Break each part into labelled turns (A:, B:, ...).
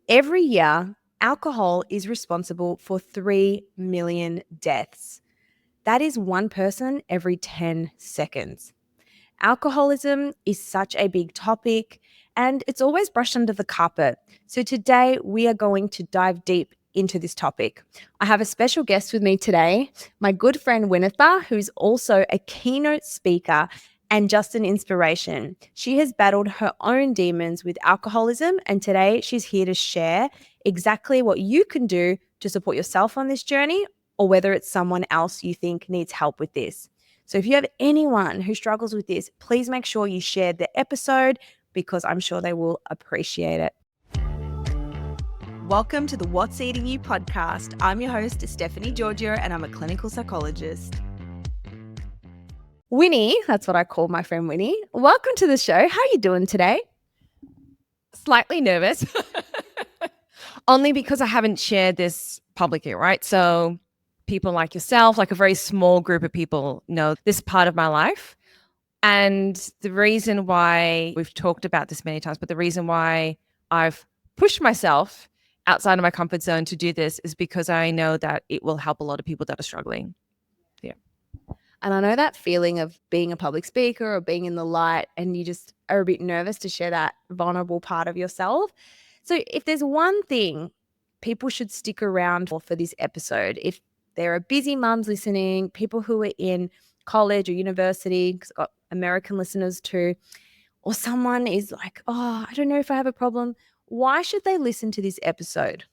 A: Every year, alcohol is responsible for 3 million deaths. That is one person every 10 seconds. Alcoholism is such a big topic and it's always brushed under the carpet. So today we are going to dive deep into this topic. I have a special guest with me today, my good friend Winnie, who's also a keynote speaker and just an inspiration. She has battled her own demons with alcoholism, and today she's here to share exactly what you can do to support yourself on this journey, or whether it's someone else you think needs help with this. So if you have anyone who struggles with this, please make sure you share the episode because I'm sure they will appreciate it. Welcome to the What's Eating You podcast. I'm your host, Stephanie Giorgio, and I'm a clinical psychologist. Winnie, that's what I call my friend Winnie. Welcome to the show. How are you doing today?
B: Slightly nervous, only because I haven't shared this publicly, right? So people like yourself, like a very small group of people know this part of my life. And the reason why we've talked about this many times, but the reason why I've pushed myself outside of my comfort zone to do this is because I know that it will help a lot of people that are struggling.
A: And I know that feeling of being a public speaker or being in the light and you just are a bit nervous to share that vulnerable part of yourself. So if there's one thing people should stick around for this episode, if there are busy mums listening, people who are in college or university, because I've got American listeners too, or someone is like, oh, I don't know if I have a problem, why should they listen to this episode?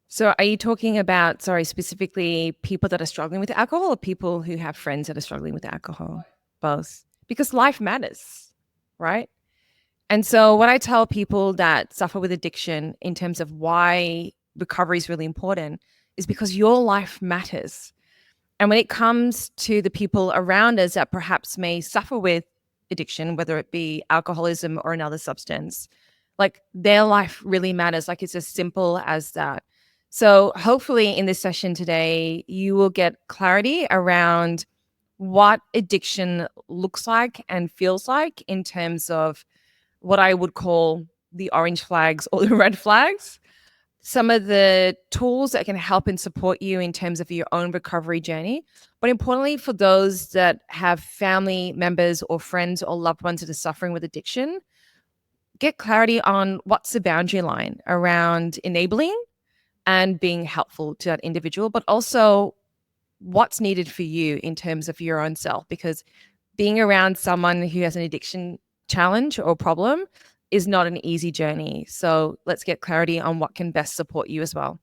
B: So are you talking about, specifically people that are struggling with alcohol or people who have friends that are struggling with alcohol? Both. Because life matters, right? And so what I tell people that suffer with addiction in terms of why recovery is really important is because your life matters. And when it comes to the people around us that perhaps may suffer with addiction, whether it be alcoholism or another substance, like their life really matters. Like it's as simple as that. So hopefully in this session today, you will get clarity around what addiction looks like and feels like in terms of what I would call the orange flags or the red flags. Some of the tools that can help and support you in terms of your own recovery journey. But importantly, for those that have family members or friends or loved ones that are suffering with addiction, get clarity on what's the boundary line around enabling and being helpful to that individual, but also what's needed for you in terms of your own self. Because being around someone who has an addiction challenge or problem is not an easy journey. So let's get clarity on what can best support you as well.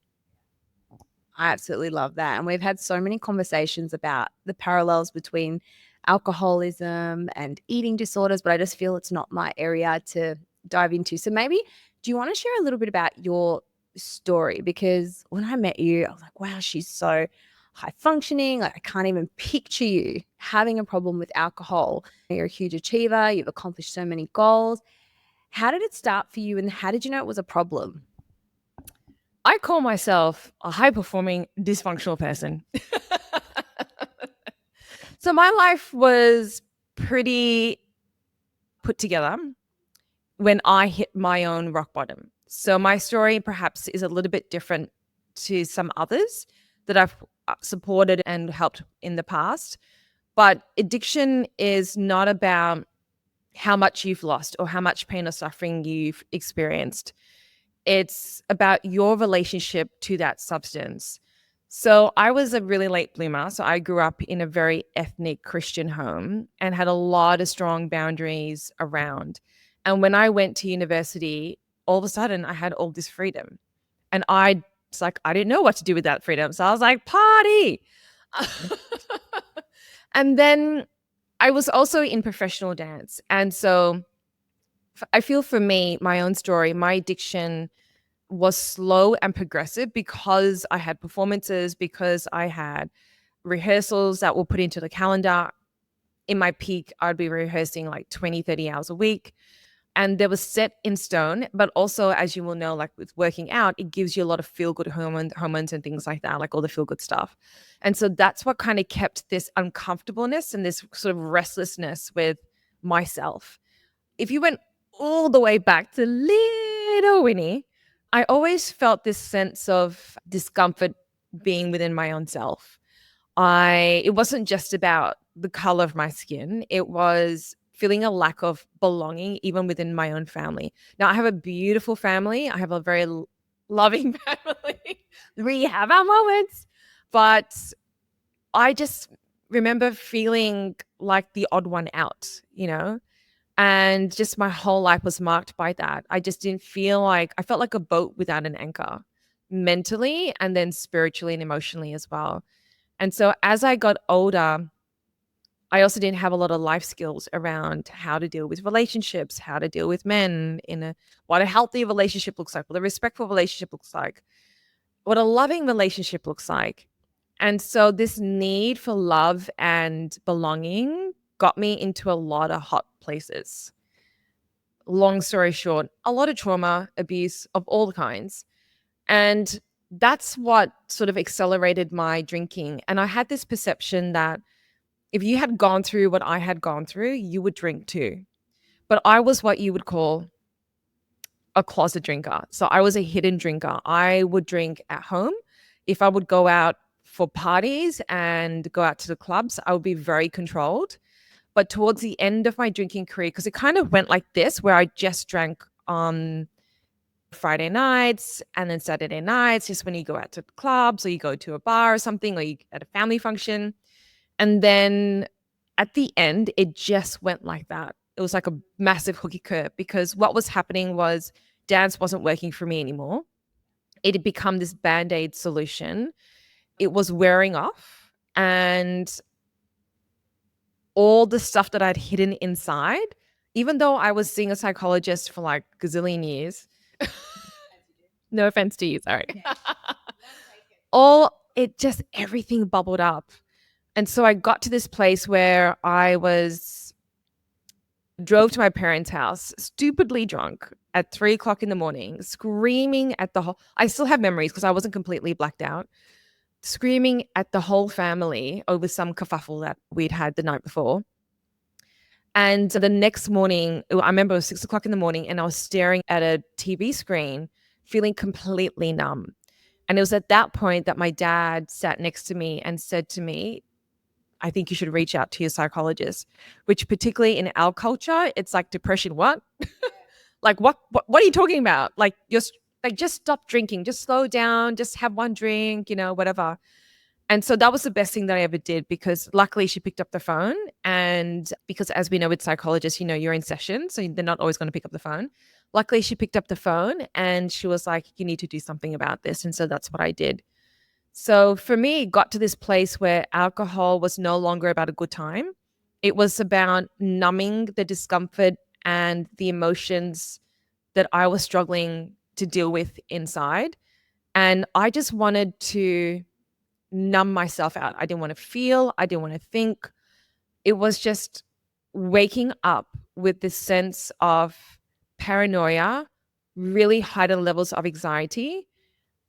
A: I absolutely love that. And we've had so many conversations about the parallels between alcoholism and eating disorders, but I just feel it's not my area to dive into. So maybe do you want to share a little bit about your story? Because when I met you, I was like, wow, she's so high functioning. Like I can't even picture you having a problem with alcohol. You're a huge achiever. You've accomplished so many goals. How did it start for you and how did you know it was a problem?
B: I call myself a high-performing dysfunctional person. So my life was pretty put together when I hit my own rock bottom. So my story perhaps is a little bit different to some others that I've supported and helped in the past. But addiction is not about how much you've lost or how much pain or suffering you've experienced. It's about your relationship to that substance. So I was a really late bloomer. So I grew up in a very ethnic Christian home and had a lot of strong boundaries around. And when I went to university, all of a sudden I had all this freedom. And I was like, I didn't know what to do with that freedom. So I was like, party. And then I was also in professional dance. And so I feel for me, my own story, my addiction was slow and progressive because I had performances, because I had rehearsals that were put into the calendar. In my peak, I'd be rehearsing like 20, 30 hours a week. And there was set in stone, but also, as you will know, like with working out, it gives you a lot of feel-good hormones and things like that, like all the feel-good stuff. And so that's what kind of kept this uncomfortableness and this sort of restlessness with myself. If you went all the way back to little Winnie, I always felt this sense of discomfort being within my own self. It wasn't just about the color of my skin. It was feeling a lack of belonging even within my own family. Now I have a beautiful family. I have a very loving family. We have our moments, but I just remember feeling like the odd one out, and just my whole life was marked by that. I just didn't feel like I felt like a boat without an anchor, mentally and then spiritually and emotionally as well. And so as I got older, I also didn't have a lot of life skills around how to deal with relationships, how to deal with men what a healthy relationship looks like, what a respectful relationship looks like, what a loving relationship looks like. And so this need for love and belonging got me into a lot of hot places. Long story short, a lot of trauma, abuse of all kinds. And that's what sort of accelerated my drinking. And I had this perception that if you had gone through what I had gone through, you would drink too. But I was what you would call a closet drinker. So I was a hidden drinker. I would drink at home. If I would go out for parties and go out to the clubs, I would be very controlled. But towards the end of my drinking career, because it kind of went like this, where I just drank on Friday nights and then Saturday nights, just when you go out to clubs or you go to a bar or something, or you at a family function. And then at the end, it just went like that. It was like a massive hooky curve because what was happening was dance wasn't working for me anymore. It had become this band aid solution. It was wearing off. And all the stuff that I'd hidden inside, even though I was seeing a psychologist for like gazillion years, no offense to you, sorry. All it just everything bubbled up. And so I got to this place where I drove to my parents' house, stupidly drunk at 3 o'clock in the morning, screaming at the whole. I still have memories because I wasn't completely blacked out, screaming at the whole family over some kerfuffle that we'd had the night before. And the next morning, I remember it was 6 o'clock in the morning, and I was staring at a TV screen, feeling completely numb. And it was at that point that my dad sat next to me and said to me, I think you should reach out to your psychologist, which particularly in our culture, it's like depression. What? Like, what are you talking about? Like, like, just stop drinking, just slow down, just have one drink, whatever. And so that was the best thing that I ever did because luckily she picked up the phone. And because as we know with psychologists, you're in session, so they're not always going to pick up the phone. Luckily, she picked up the phone and she was like, you need to do something about this. And so that's what I did. So for me, it got to this place where alcohol was no longer about a good time. It was about numbing the discomfort and the emotions that I was struggling to deal with inside. And I just wanted to numb myself out. I didn't want to feel, I didn't want to think. It was just waking up with this sense of paranoia, really heightened levels of anxiety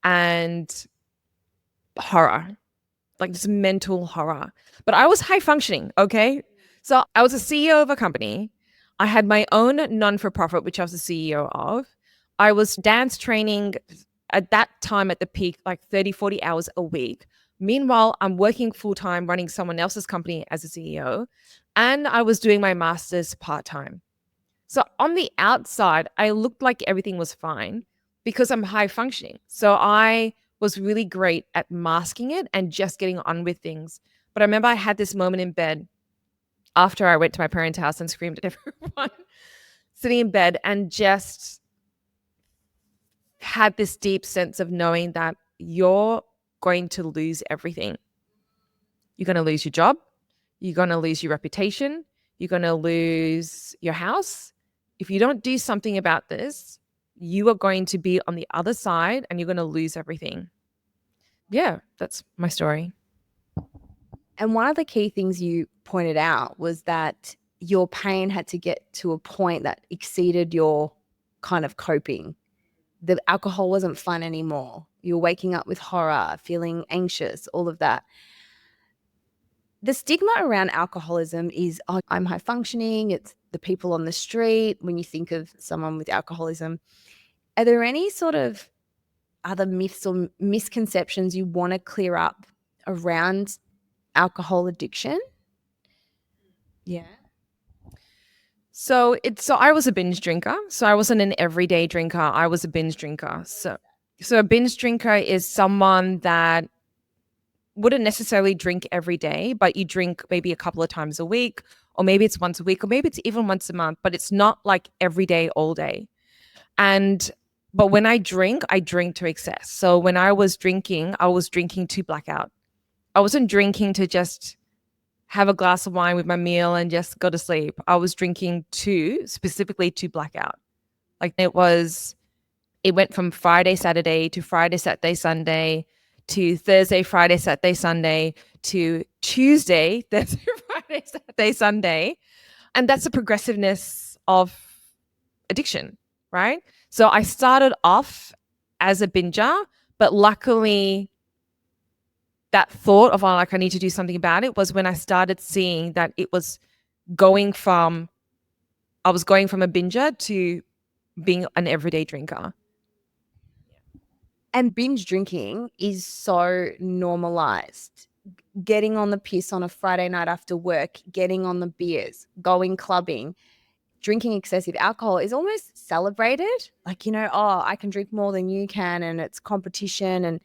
B: and horror, like this mental horror. But I was high functioning, okay? So I was a CEO of a company. I had my own non for profit, which I was the CEO of. I was dance training at that time at the peak, like 30, 40 hours a week. Meanwhile, I'm working full time running someone else's company as a CEO, and I was doing my master's part time. So on the outside, I looked like everything was fine because I'm high functioning. So I was really great at masking it and just getting on with things. But I remember I had this moment in bed after I went to my parents' house and screamed at everyone, sitting in bed and just had this deep sense of knowing that you're going to lose everything. You're going to lose your job. You're going to lose your reputation. You're going to lose your house. If you don't do something about this, you are going to be on the other side and you're going to lose everything. Yeah, that's my story.
A: And one of the key things you pointed out was that your pain had to get to a point that exceeded your kind of coping. The alcohol wasn't fun anymore. You were waking up with horror, feeling anxious, all of that. The stigma around alcoholism is, oh, I'm high functioning. It's the people on the street when you think of someone with alcoholism. Are there any sort of other myths or misconceptions you want to clear up around alcohol addiction? Yeah.
B: So I was a binge drinker. So I wasn't an everyday drinker. I was a binge drinker. So a binge drinker is someone that wouldn't necessarily drink every day, but you drink maybe a couple of times a week, or maybe it's once a week, or maybe it's even once a month, but it's not like every day, all day. And but when I drink to excess. So when I was drinking to blackout. I wasn't drinking to just have a glass of wine with my meal and just go to sleep. I was drinking to specifically to blackout. Like it went from Friday, Saturday to Friday, Saturday, Sunday to Thursday, Friday, Saturday, Sunday to Tuesday, Thursday, Friday, Saturday, Sunday. And that's the progressiveness of addiction, right? So I started off as a binger, but luckily that thought of, oh, like I need to do something about it was when I started seeing that it was going from, I was going from a binger to being an everyday drinker.
A: And binge drinking is so normalized. Getting on the piss on a Friday night after work, getting on the beers, going clubbing, drinking excessive alcohol is almost celebrated. Like, oh, I can drink more than you can, and it's competition. And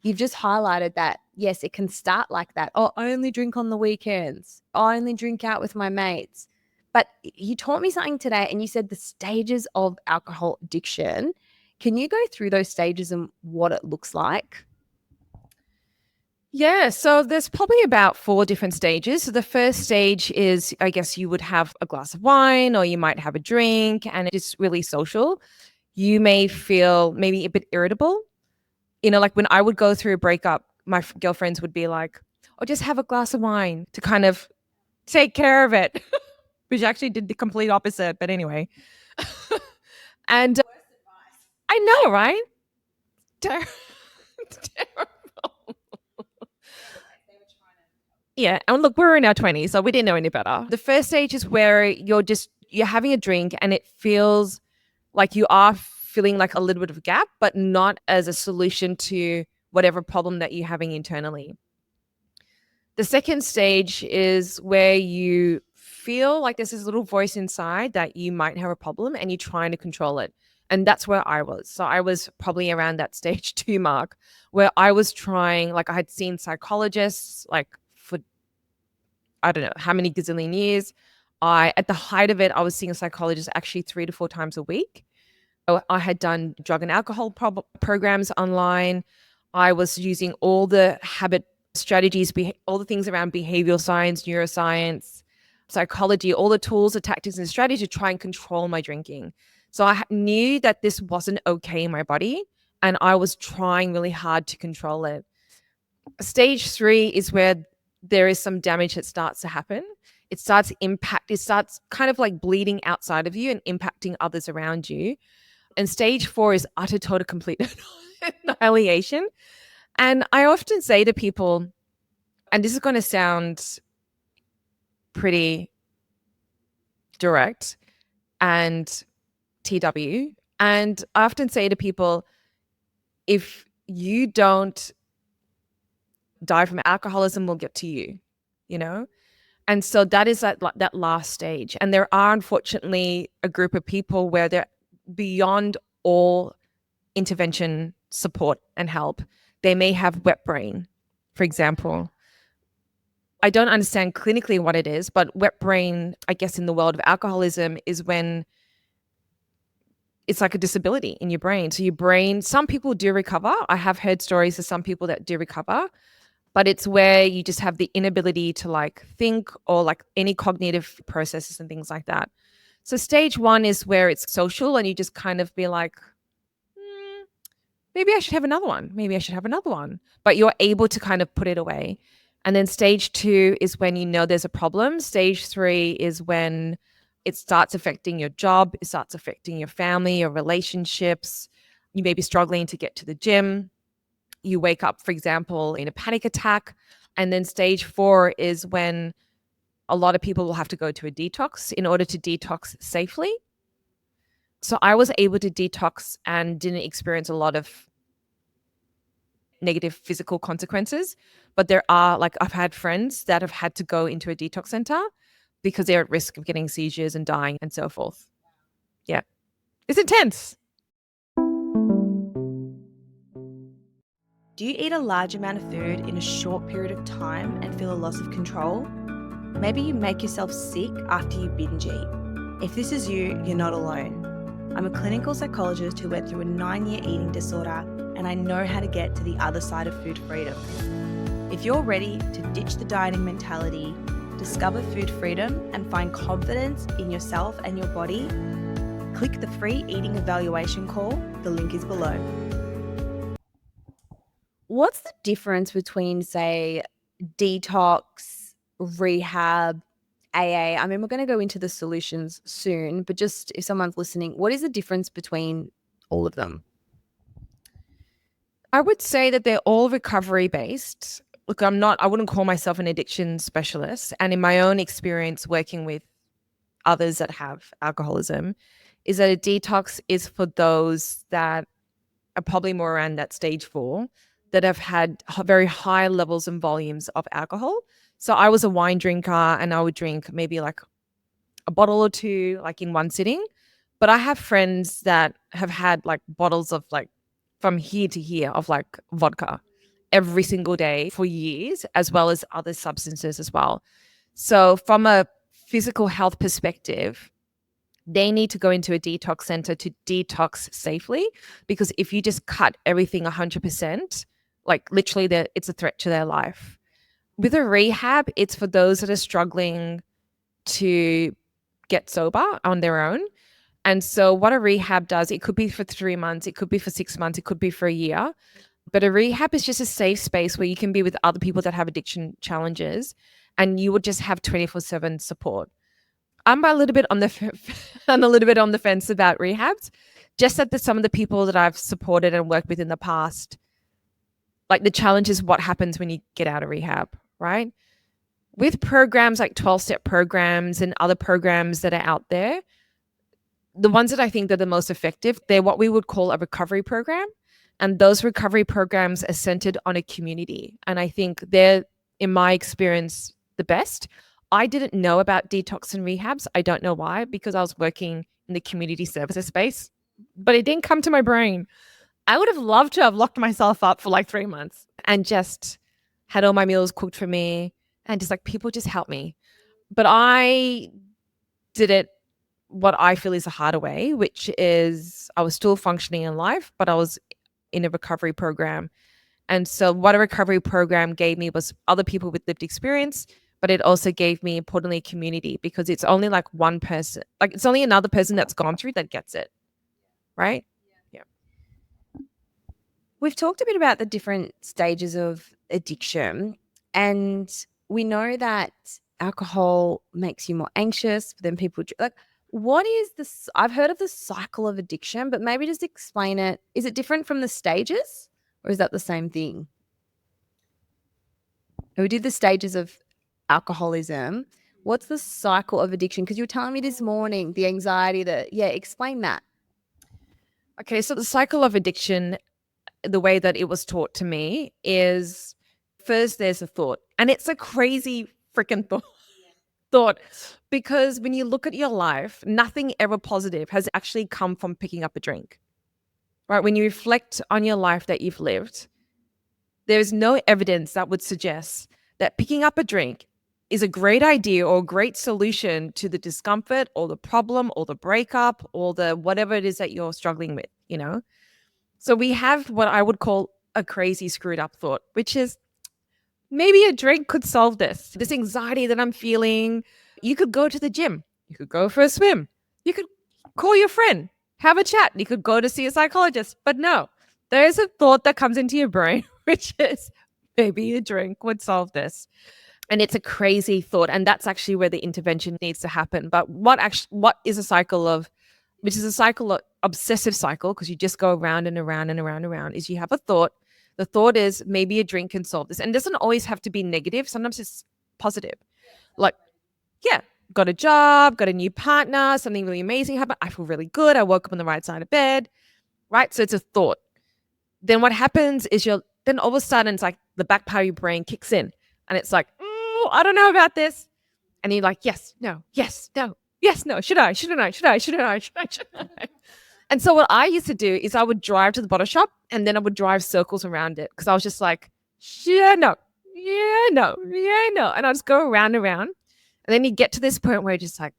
A: you've just highlighted that, yes, it can start like that. Oh, I only drink on the weekends. I only drink out with my mates. But you taught me something today, and you said the stages of alcohol addiction. Can you go through those stages and what it looks like?
B: Yeah, so there's probably about 4 different stages. So the first stage is, I guess you would have a glass of wine or you might have a drink and it's really social. You may feel maybe a bit irritable. Like when I would go through a breakup, my girlfriends would be like, "Oh, just have a glass of wine to kind of take care of it," which actually did the complete opposite. But anyway, and I know, right? Ter- Terrible. Yeah, and look, we're in our 20s, so we didn't know any better. The first stage is where you're having a drink and it feels like you are feeling like a little bit of a gap, but not as a solution to whatever problem that you're having internally. The second stage is where you feel like there's this little voice inside that you might have a problem and you're trying to control it. And that's where I was. So I was probably around that stage 2 mark where I was trying, like I had seen psychologists like for I don't know how many gazillion years. At the height of it, I was seeing a psychologist actually 3 to 4 times a week. So I had done drug and alcohol programs online. I was using all the habit strategies, all the things around behavioral science, neuroscience, psychology, all the tools, the tactics, and strategies to try and control my drinking. So I knew that this wasn't okay in my body, and I was trying really hard to control it. Stage 3 is where there is some damage that starts to happen. It starts kind of like bleeding outside of you and impacting others around you. And stage 4 is utter, total, complete annihilation. And I often say to people, and this is going to sound pretty direct and TW, and I often say to people, if you don't die from alcoholism, will get to you, you know? And so that is that last stage. And there are unfortunately a group of people where they're beyond all intervention, support, and help. They may have wet brain, for example. I don't understand clinically what it is, but wet brain, I guess, in the world of alcoholism is when it's like a disability in your brain. So your brain, some people do recover. I have heard stories of some people that do recover, but it's where you just have the inability to like think or like any cognitive processes and things like that. So stage 1 is where it's social and you just kind of be like, maybe I should have another one. Maybe I should have another one. But you're able to kind of put it away. And then stage 2 is when you know there's a problem. Stage 3 is when it starts affecting your job, it starts affecting your family, your relationships. You may be struggling to get to the gym. You wake up, for example, in a panic attack. And then stage 4 is when a lot of people will have to go to a detox in order to detox safely. So I was able to detox and didn't experience a lot of negative physical consequences. But there are, like, I've had friends that have had to go into a detox center because they're at risk of getting seizures and dying and so forth. Yeah. It's intense.
A: Do you eat a large amount of food in a short period of time and feel a loss of control? Maybe you make yourself sick after you binge eat. If this is you, you're not alone. I'm a clinical psychologist who went through a 9-year eating disorder, and I know how to get to the other side of food freedom. If you're ready to ditch the dieting mentality, discover food freedom, and find confidence in yourself and your body, click the free eating evaluation call. The link is below. What's the difference between, say, detox, rehab, AA? I mean, we're going to go into the solutions soon, but just if someone's listening, what is the difference between all of them?
B: I would say that they're all recovery based. Look, I wouldn't call myself an addiction specialist. And in my own experience working with others that have alcoholism, is that a detox is for those that are probably more around that stage 4 that have had very high levels and volumes of alcohol. So I was a wine drinker and I would drink maybe like a bottle or two, like in one sitting. But I have friends that have had like bottles of like from here to here of like vodka every single day for years, as well as other substances as well. So from a physical health perspective, they need to go into a detox center to detox safely, because if you just cut everything 100%, like literally it's a threat to their life. With a rehab, it's for those that are struggling to get sober on their own. And so what a rehab does, it could be for 3 months, it could be for 6 months, it could be for a year. But a rehab is just a safe space where you can be with other people that have addiction challenges and you would just have 24/7 support. I'm a little bit on the I'm a little bit on the fence about rehabs, just that some of the people that I've supported and worked with in the past, like the challenge is what happens when you get out of rehab, right? With programs like 12-step programs and other programs that are out there, the ones that I think that are the most effective, they're what we would call a recovery program. And those recovery programs are centered on a community. And I think they're, in my experience, the best. I didn't know about detox and rehabs. I don't know why, because I was working in the community services space, but it didn't come to my brain. I would have loved to have locked myself up for like 3 months and just had all my meals cooked for me and just like people just help me. But I did it what I feel is a harder way, which is I was still functioning in life, but I was in a recovery program. And so what a recovery program gave me was other people with lived experience, but it also gave me, importantly, community, because it's only like one person, like it's only another person that's gone through that gets it. Right? Yeah.
A: We've talked a bit about the different stages of addiction, and we know that alcohol makes you more anxious, but then people like, what is this? I've heard of the cycle of addiction, but maybe just explain it. Is it different from the stages, or is that the same thing? We did the stages of alcoholism. What's the cycle of addiction? Because you were telling me this morning the anxiety that, yeah, explain that.
B: Okay, so the cycle of addiction, the way that it was taught to me is first there's a thought, and it's a crazy freaking thought, because when you look at your life, nothing ever positive has actually come from picking up a drink, right? When you reflect on your life that you've lived, there's no evidence that would suggest that picking up a drink is a great idea or a great solution to the discomfort or the problem or the breakup or the whatever it is that you're struggling with, you know? So we have what I would call a crazy screwed up thought, which is maybe a drink could solve this. This anxiety that I'm feeling, you could go to the gym, you could go for a swim, you could call your friend, have a chat, you could go to see a psychologist. But no, there's a thought that comes into your brain, which is maybe a drink would solve this. And it's a crazy thought. And that's actually where the intervention needs to happen. But what is a cycle of, which is a cycle of obsessive cycle, because you just go around and around and around and around, is you have a thought. The thought is maybe a drink can solve this. And it doesn't always have to be negative. Sometimes it's positive. Like, yeah, got a job, got a new partner, something really amazing happened. I feel really good. I woke up on the right side of bed, right? So it's a thought. Then what happens is then all of a sudden it's like the back part of your brain kicks in and it's like, I don't know about this. And you're like, yes, no, yes, no, yes, no. Should I? Shouldn't I? Should I? Shouldn't I? Should I? Shouldn't I? And so what I used to do is I would drive to the bottle shop and then I would drive circles around it because I was just like, yeah, no, yeah, no, yeah, no. And I'll just go around and around. And then you get to this point where you're just like,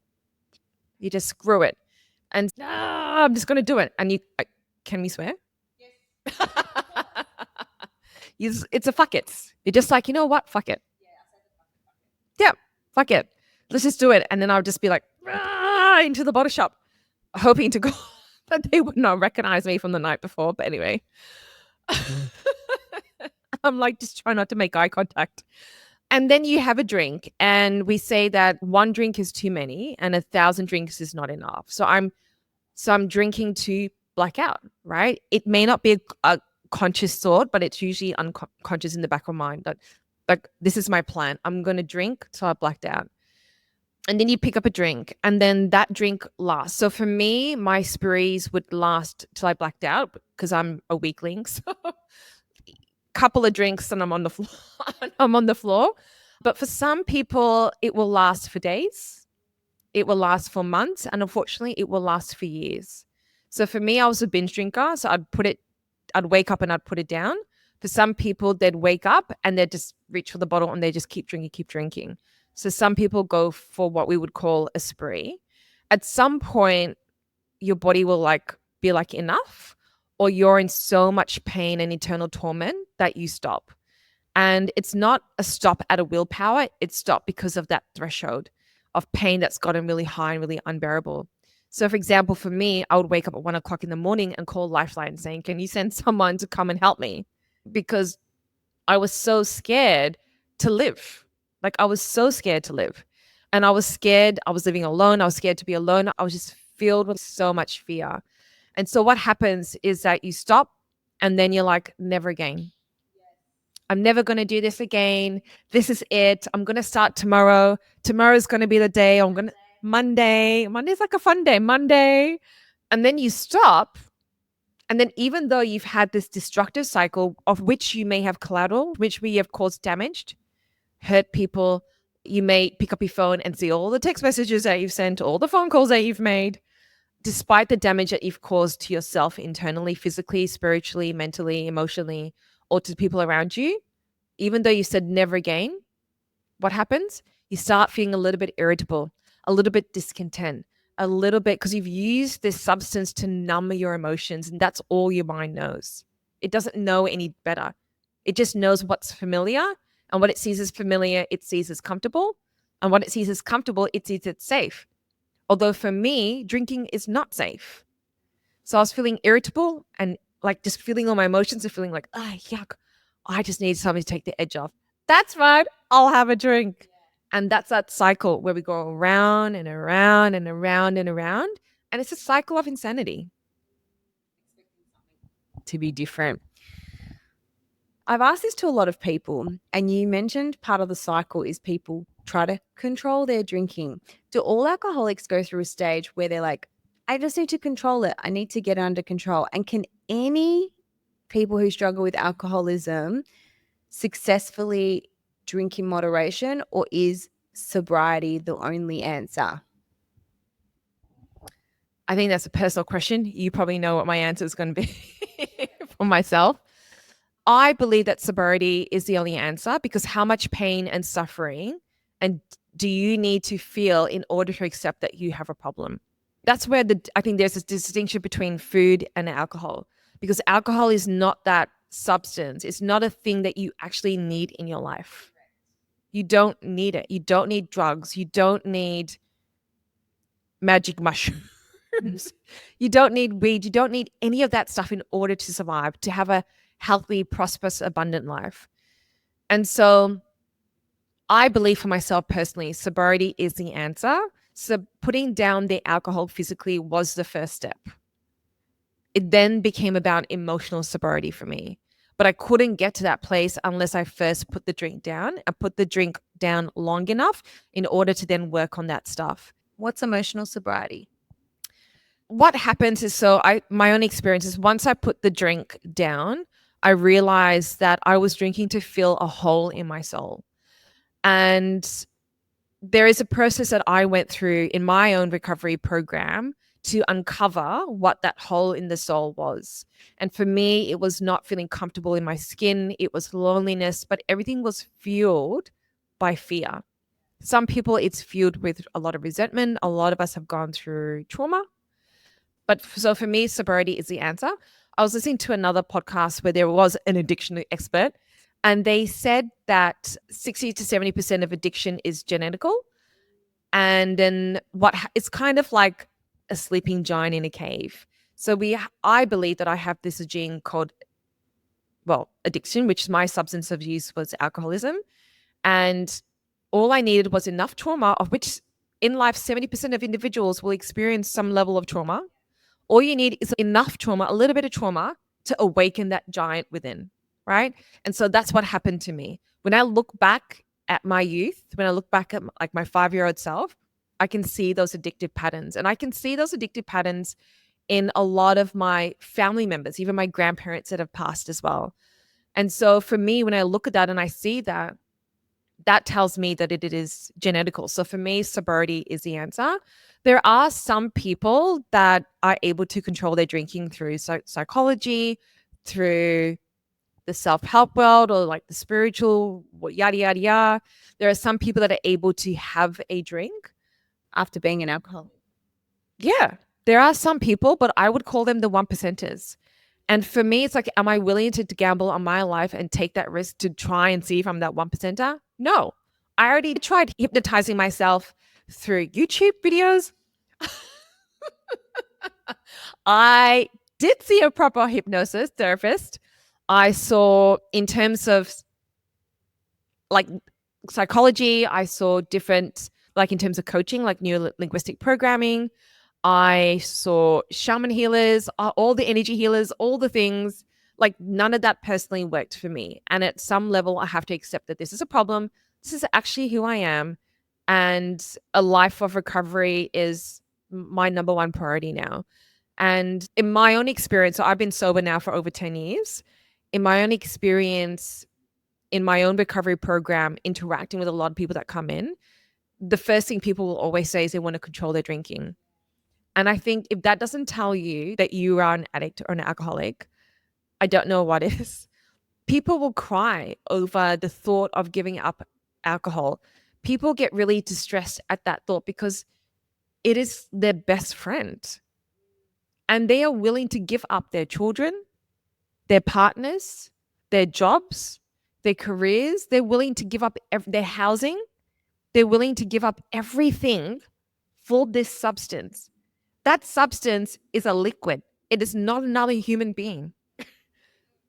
B: you just screw it. And I'm just going to do it. And can we swear? Yes. It's a fuck it. You're just like, you know what? Fuck it. Yeah, fuck it. Let's just do it. And then I'll just be like, into the bottle shop, hoping to God that they would not recognize me from the night before. But anyway, I'm like, just try not to make eye contact. And then you have a drink, and we say that one drink is too many and 1,000 drinks is not enough. So I'm drinking to black out, right? It may not be a conscious thought, but it's usually unconscious in the back of my mind that, like, this is my plan. I'm going to drink till I blacked out. And then you pick up a drink, and then that drink lasts. So for me, my sprees would last till I blacked out because I'm a weakling. So couple of drinks and I'm on the floor. I'm on the floor. But for some people, it will last for days. It will last for months. And unfortunately, it will last for years. So for me, I was a binge drinker. So I'd wake up and I'd put it down. For some people, they'd wake up and they'd just reach for the bottle and they just keep drinking. So some people go for what we would call a spree. At some point, your body will be like, enough, or you're in so much pain and eternal torment that you stop. And it's not a stop at a willpower. It's stop because of that threshold of pain that's gotten really high and really unbearable. So for example, for me, I would wake up at 1 o'clock in the morning and call Lifeline saying, can you send someone to come and help me? Because I was so scared to live. Like, I was so scared to live. And I was scared. I was living alone. I was scared to be alone. I was just filled with so much fear. And so what happens is that you stop and then you're like, never again. I'm never going to do this again. This is it. I'm going to start tomorrow. Tomorrow's going to be the day. Monday's like a fun day. Monday. And then you stop. And then even though you've had this destructive cycle of which you may have collateral, which we have caused damage, hurt people, you may pick up your phone and see all the text messages that you've sent, all the phone calls that you've made, despite the damage that you've caused to yourself internally, physically, spiritually, mentally, emotionally, or to people around you. Even though you said never again, what happens? You start feeling a little bit irritable, a little bit discontent, a little bit, because you've used this substance to numb your emotions, and that's all your mind knows. It doesn't know any better. It just knows what's familiar, and what it sees as familiar, it sees as comfortable, and what it sees as comfortable, it sees as safe. Although for me, drinking is not safe. So I was feeling irritable and like just feeling all my emotions and feeling like, yuck, I just need something to take the edge off. That's right, I'll have a drink. And that's that cycle where we go around and around and around and around. And it's a cycle of insanity. To be different. I've asked this to a lot of people, and you mentioned part of the cycle is people try to control their drinking. Do all alcoholics go through a stage where they're like, I just need to control it. I need to get it under control. And can any people who struggle with alcoholism successfully drink in moderation, or is sobriety the only answer? I think that's a personal question. You probably know what my answer is going to be for myself. I believe that sobriety is the only answer, because how much pain and suffering and do you need to feel in order to accept that you have a problem? That's where I think there's a distinction between food and alcohol, because alcohol is not that substance. It's not a thing that you actually need in your life. You don't need it. You don't need drugs. You don't need magic mushrooms. You don't need weed. You don't need any of that stuff in order to survive, to have a healthy, prosperous, abundant life. And so I believe for myself personally, sobriety is the answer. So putting down the alcohol physically was the first step. It then became about emotional sobriety for me. But I couldn't get to that place unless I first put the drink down and put the drink down long enough in order to then work on that stuff.
A: What's emotional sobriety?
B: What happens is, my own experience is, once I put the drink down, I realized that I was drinking to fill a hole in my soul. And there is a process that I went through in my own recovery program to uncover what that hole in the soul was. And for me, it was not feeling comfortable in my skin, it was loneliness, but everything was fueled by fear. Some people, it's fueled with a lot of resentment. A lot of us have gone through trauma. But so for me, sobriety is the answer. I was listening to another podcast where there was an addiction expert, and they said that 60 to 70% of addiction is genetical. And then it's kind of like a sleeping giant in a cave. So I believe that I have this gene called, well, addiction, which my substance of use was alcoholism. And all I needed was enough trauma, of which in life, 70% of individuals will experience some level of trauma. All you need is enough trauma, a little bit of trauma, to awaken that giant within, right? And so that's what happened to me. When I look back at my youth, when I look back at like my 5-year-old self, I can see those addictive patterns. And I can see those addictive patterns in a lot of my family members, even my grandparents that have passed as well. And so for me, when I look at that and I see that, that tells me that it is genetical. So for me, sobriety is the answer. There are some people that are able to control their drinking through psychology, through the self-help world, or like the spiritual, yada, yada, yada. There are some people that are able to have a drink
A: After being an alcoholic.
B: Yeah, there are some people, but I would call them the 1%ers. And for me, it's like, am I willing to gamble on my life and take that risk to try and see if I'm that 1%er? No. I already tried hypnotizing myself through YouTube videos. I did see a proper hypnosis therapist. I saw, in terms of like psychology, I saw different, like in terms of coaching, like neuro linguistic programming. I saw shaman healers, all the energy healers, all the things. Like none of that personally worked for me. And at some level, I have to accept that this is a problem. This is actually who I am. And a life of recovery is my number one priority now. And in my own experience, so I've been sober now for over 10 years. In my own experience, in my own recovery program, interacting with a lot of people that come in, the first thing people will always say is they want to control their drinking. And I think if that doesn't tell you that you are an addict or an alcoholic, I don't know what is. People will cry over the thought of giving up alcohol. People get really distressed at that thought because it is their best friend. And they are willing to give up their children, their partners, their jobs, their careers. They're willing to give up their housing. They're willing to give up everything for this substance. That substance is a liquid. It is not another human being.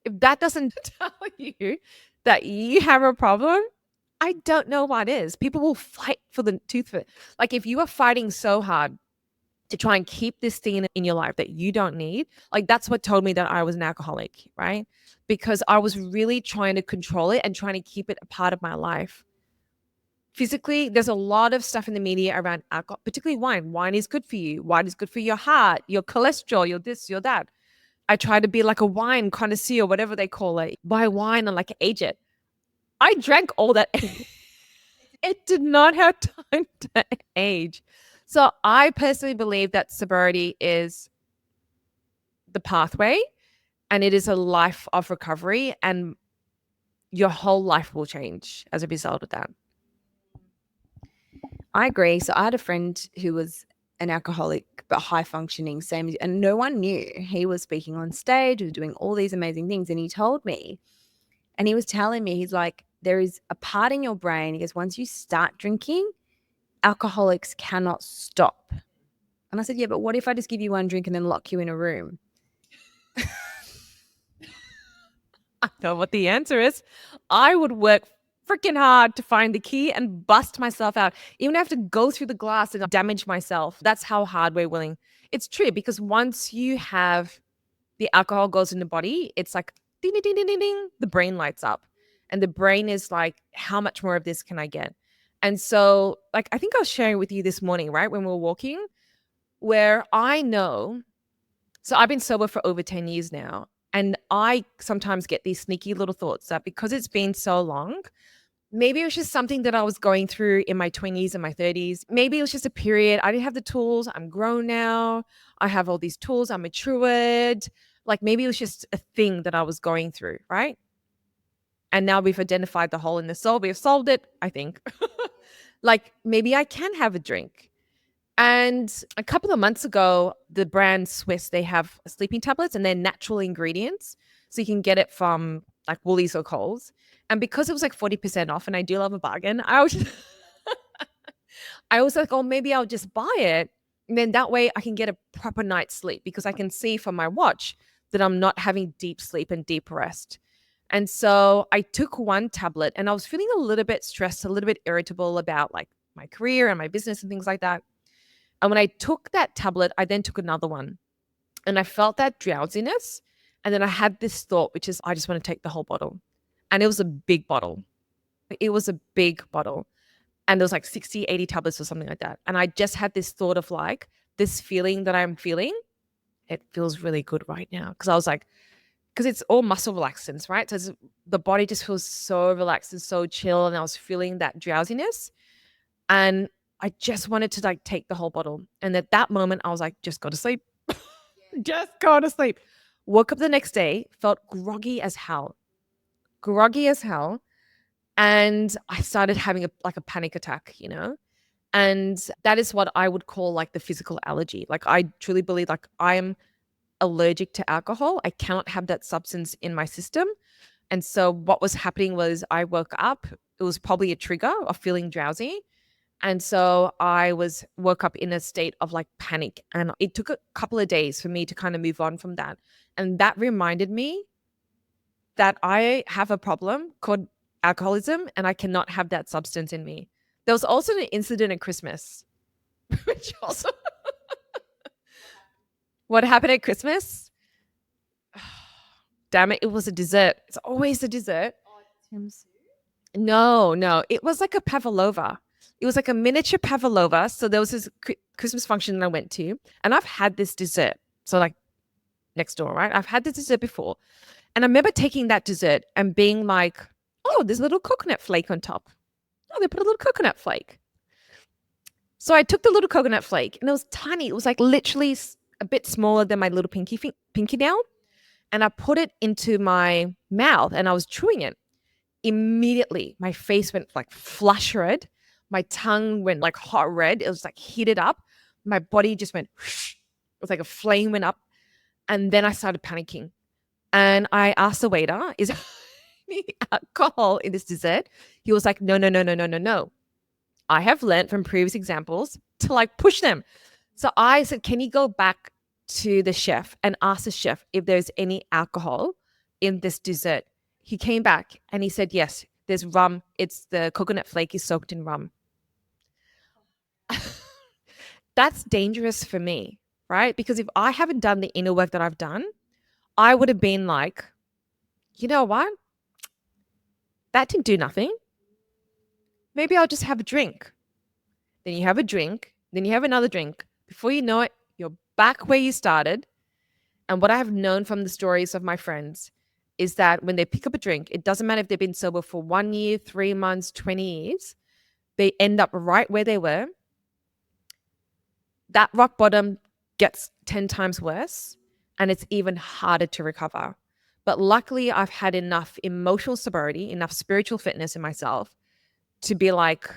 B: If that doesn't tell you that you have a problem, I don't know what is. People will fight for the tooth for it. Like if you are fighting so hard to try and keep this thing in your life that you don't need, like that's what told me that I was an alcoholic, right? Because I was really trying to control it and trying to keep it a part of my life. Physically, there's a lot of stuff in the media around alcohol, particularly wine. Wine is good for you. Wine is good for your heart, your cholesterol, your this, your that. I try to be like a wine connoisseur, whatever they call it. Buy wine and like age it. I drank all that. It did not have time to age. So I personally believe that sobriety is the pathway, and it is a life of recovery, and your whole life will change as a result of that.
A: I agree. So I had a friend who was an alcoholic but high functioning, same, and no one knew. He was speaking on stage, he was doing all these amazing things, and he told me, and he was telling me, he's like, there is a part in your brain, he goes, once you start drinking, alcoholics cannot stop. And I said, yeah, but what if I just give you one drink and then lock you in a room?
B: I know what the answer is. I would work freaking hard to find the key and bust myself out. Even have to go through the glass and damage myself. That's how hard we're willing. It's true, because once you have the alcohol goes in the body, it's like ding, ding, ding, ding, ding, ding. The brain lights up. And the brain is like, how much more of this can I get? And so, like, I think I was sharing with you this morning, right? When we were walking, where I know, so I've been sober for over 10 years now. And I sometimes get these sneaky little thoughts that because it's been so long, maybe it was just something that I was going through in my 20s and my 30s. Maybe it was just a period. I didn't have the tools. I'm grown now. I have all these tools. I'm matured. Like maybe it was just a thing that I was going through, right? And now we've identified the hole in the soul. We've solved it, I think. Like maybe I can have a drink. And a couple of months ago, the brand Swiss, they have sleeping tablets and they're natural ingredients. So you can get it from like Woolies or Coles. And because it was like 40% off and I do love a bargain, I was like, oh, maybe I'll just buy it. And then that way I can get a proper night's sleep because I can see from my watch that I'm not having deep sleep and deep rest. And so I took one tablet and I was feeling a little bit stressed, a little bit irritable about like my career and my business and things like that. And when I took that tablet, I then took another one and I felt that drowsiness. And then I had this thought, which is, I just want to take the whole bottle. And it was a big bottle. It was a big bottle. And there was like 60, 80 tablets or something like that. And I just had this thought of like, this feeling that I'm feeling, it feels really good right now. Because I was like, because it's all muscle relaxants, right? So the body just feels so relaxed and so chill. And I was feeling that drowsiness. And I just wanted to like take the whole bottle. And at that moment, I was like, just go to sleep. Just go to sleep. Woke up the next day, felt groggy as hell. Groggy as hell. And I started having a panic attack, you know? And that is what I would call like the physical allergy. Like I truly believe like I'm allergic to alcohol. I cannot have that substance in my system. And so what was happening was I woke up. It was probably a trigger of feeling drowsy. And so I woke up in a state of like panic. And it took a couple of days for me to kind of move on from that. And that reminded me that I have a problem called alcoholism and I cannot have that substance in me. There was also an incident at Christmas, which also what happened at Christmas? Damn it, it was a dessert. It's always a dessert. No, it was like a pavlova. It was like a miniature pavlova. So there was this Christmas function that I went to, and I've had this dessert. So like next door, right? I've had this dessert before. And I remember taking that dessert and being like, oh, there's a little coconut flake on top. Oh, they put a little coconut flake. So I took the little coconut flake and it was tiny. It was like literally a bit smaller than my little pinky nail. And I put it into my mouth and I was chewing it. Immediately, my face went like flush red. My tongue went like hot red. It was like heated up. My body just went, whoosh. It was like a flame went up. And then I started panicking. And I asked the waiter, is there any alcohol in this dessert? He was like, no, no, no, no, no, no, no. I have learned from previous examples to like push them. So I said, can you go back to the chef and ask the chef if there's any alcohol in this dessert? He came back and he said, yes, there's rum. It's the coconut flake is soaked in rum. That's dangerous for me, right? Because if I haven't done the inner work that I've done, I would have been like, you know what? That didn't do nothing. Maybe I'll just have a drink. Then you have a drink. Then you have another drink. Before you know it, you're back where you started. And what I have known from the stories of my friends is that when they pick up a drink, it doesn't matter if they've been sober for 1 year, 3 months, 20 years, they end up right where they were. That rock bottom gets 10 times worse and it's even harder to recover. But luckily, I've had enough emotional sobriety, enough spiritual fitness in myself to be like,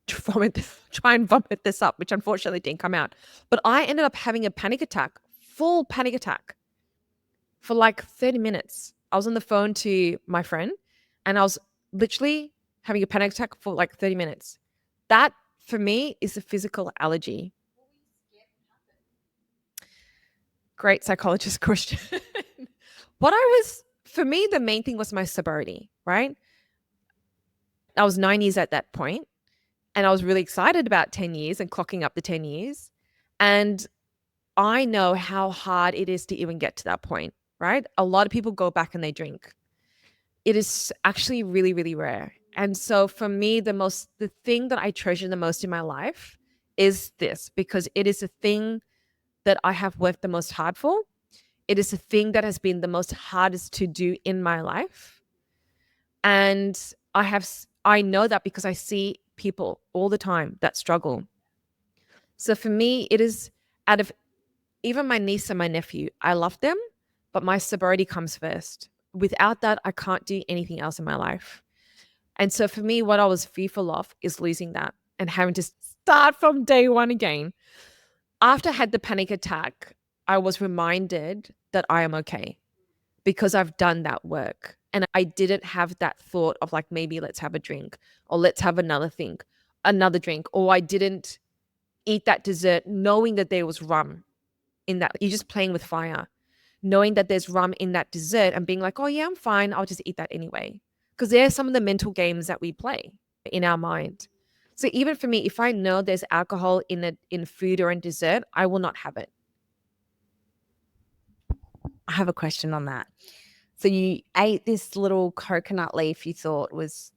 B: try and vomit this up, which unfortunately didn't come out. But I ended up having a panic attack, full panic attack for like 30 minutes. I was on the phone to my friend and I was literally having a panic attack for like 30 minutes. That for me is a physical allergy. Great psychologist question. For me, the main thing was my sobriety, right? I was 9 years at that point, and I was really excited about 10 years and clocking up the 10 years. And I know how hard it is to even get to that point, right? A lot of people go back and they drink. It is actually really, really rare. And so for me, the thing that I treasure the most in my life is this, because it is a thing that I have worked the most hard for. It is a thing that has been the most hardest to do in my life. And I know that because I see people all the time that struggle. So for me, it is, out of even my niece and my nephew, I love them, but my sobriety comes first. Without that, I can't do anything else in my life. And so for me, what I was fearful of is losing that and having to start from day one again. After I had the panic attack, I was reminded that I am okay because I've done that work. And I didn't have that thought of like, maybe let's have a drink or let's have another drink, or I didn't eat that dessert knowing that there was rum in that. You're just playing with fire, knowing that there's rum in that dessert and being like, oh, yeah, I'm fine. I'll just eat that anyway. Because they're some of the mental games that we play in our mind. So even for me, if I know there's alcohol in food or in dessert, I will not have it.
A: I have a question on that. So you ate this little coconut leaf you thought was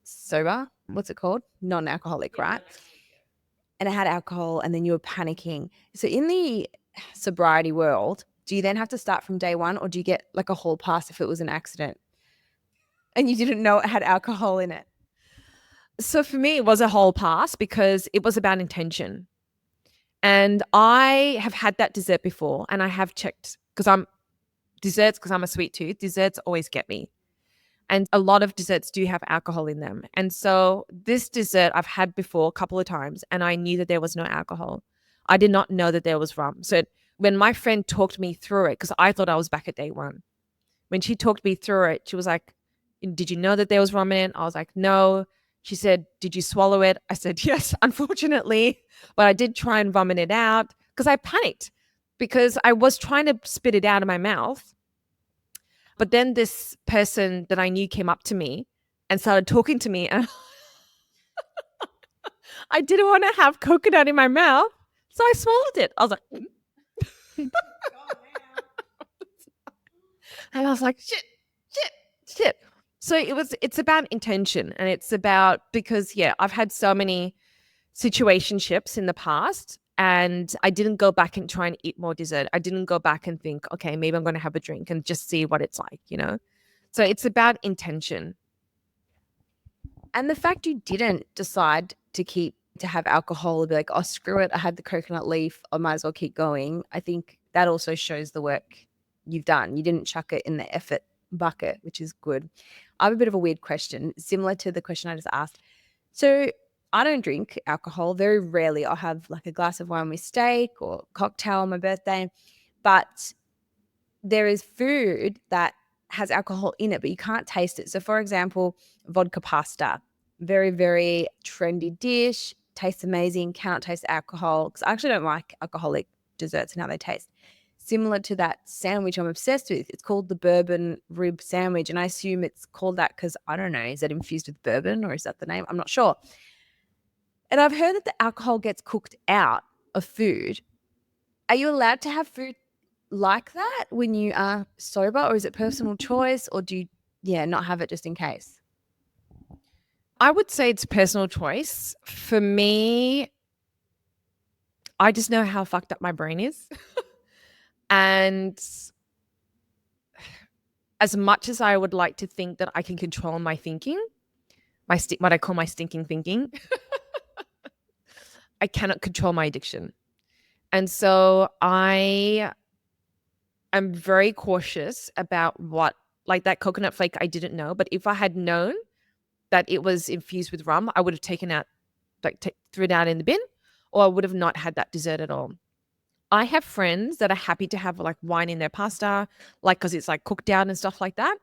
A: sober. What's it called? Non-alcoholic, right? And it had alcohol, and then you were panicking. So in the sobriety world, do you then have to start from day one, or do you get like a hall pass if it was an accident and you didn't know it had alcohol in it?
B: So for me, it was a whole pass because it was about intention. And I have had that dessert before, and I have checked because I'm a sweet tooth. Desserts always get me. And a lot of desserts do have alcohol in them. And so this dessert I've had before a couple of times, and I knew that there was no alcohol. I did not know that there was rum. So when my friend talked me through it, because I thought I was back at day one, when she talked me through it, she was like, did you know that there was rum in it? I was like, no. She said, did you swallow it? I said, yes, unfortunately. But I did try and vomit it out because I panicked because I was trying to spit it out of my mouth. But then this person that I knew came up to me and started talking to me, and I didn't want to have coconut in my mouth. So I swallowed it. I was like, and I was like, shit, shit, shit. So it's about intention, and it's about, because yeah, I've had so many situationships in the past, and I didn't go back and try and eat more dessert. I didn't go back and think, okay, maybe I'm going to have a drink and just see what it's like. So it's about intention.
A: And the fact you didn't decide to have alcohol and be like, oh, screw it, I had the coconut leaf, I might as well keep going. I think that also shows the work you've done. You didn't chuck it in the effort bucket, which is good. I have a bit of a weird question, similar to the question I just asked. So I don't drink alcohol. Very rarely I'll have like a glass of wine with steak or cocktail on my birthday. But there is food that has alcohol in it, but you can't taste it. So, for example, vodka pasta, very, very trendy dish, tastes amazing, cannot taste alcohol because I actually don't like alcoholic desserts and how they taste. Similar to that sandwich I'm obsessed with. It's called the bourbon rib sandwich, and I assume it's called that because I don't know, is it infused with bourbon or is that the name? I'm not sure. And I've heard that the alcohol gets cooked out of food. Are you allowed to have food like that when you are sober, or is it personal choice, or do you not have it just in case?
B: I would say it's personal choice. For me, I just know how fucked up my brain is. And as much as I would like to think that I can control my thinking, what I call my stinking thinking, I cannot control my addiction. And so I am very cautious about like that coconut flake I didn't know. But if I had known that it was infused with rum, I would have taken out, threw it out in the bin, or I would have not had that dessert at all. I have friends that are happy to have like wine in their pasta, like because it's like cooked out and stuff like that.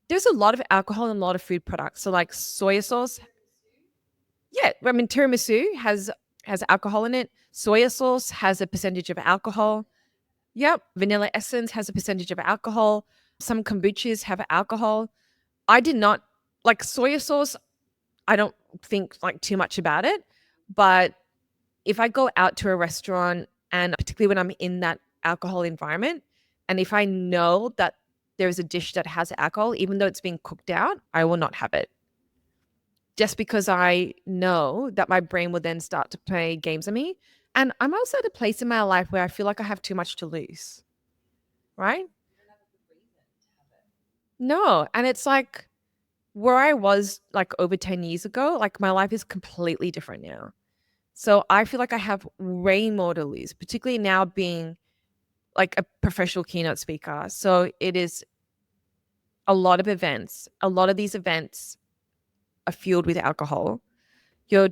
B: There's a lot of alcohol in a lot of food products. So like soy sauce. Yeah, I mean tiramisu has alcohol in it. Soy sauce has a percentage of alcohol. Yep, vanilla essence has a percentage of alcohol. Some kombuchas have alcohol. I did not like soy sauce. I don't think like too much about it, but if I go out to a restaurant, and particularly when I'm in that alcohol environment, and if I know that there is a dish that has alcohol, even though it's being cooked out, I will not have it. just because I know that my brain will then start to play games on me. And I'm also at a place in my life where I feel like I have too much to lose, right? No. And it's like where I was like over 10 years ago, like my life is completely different now. So I feel like I have way more to lose, particularly now being like a professional keynote speaker. So it is a lot of events. A lot of these events are fueled with alcohol. You're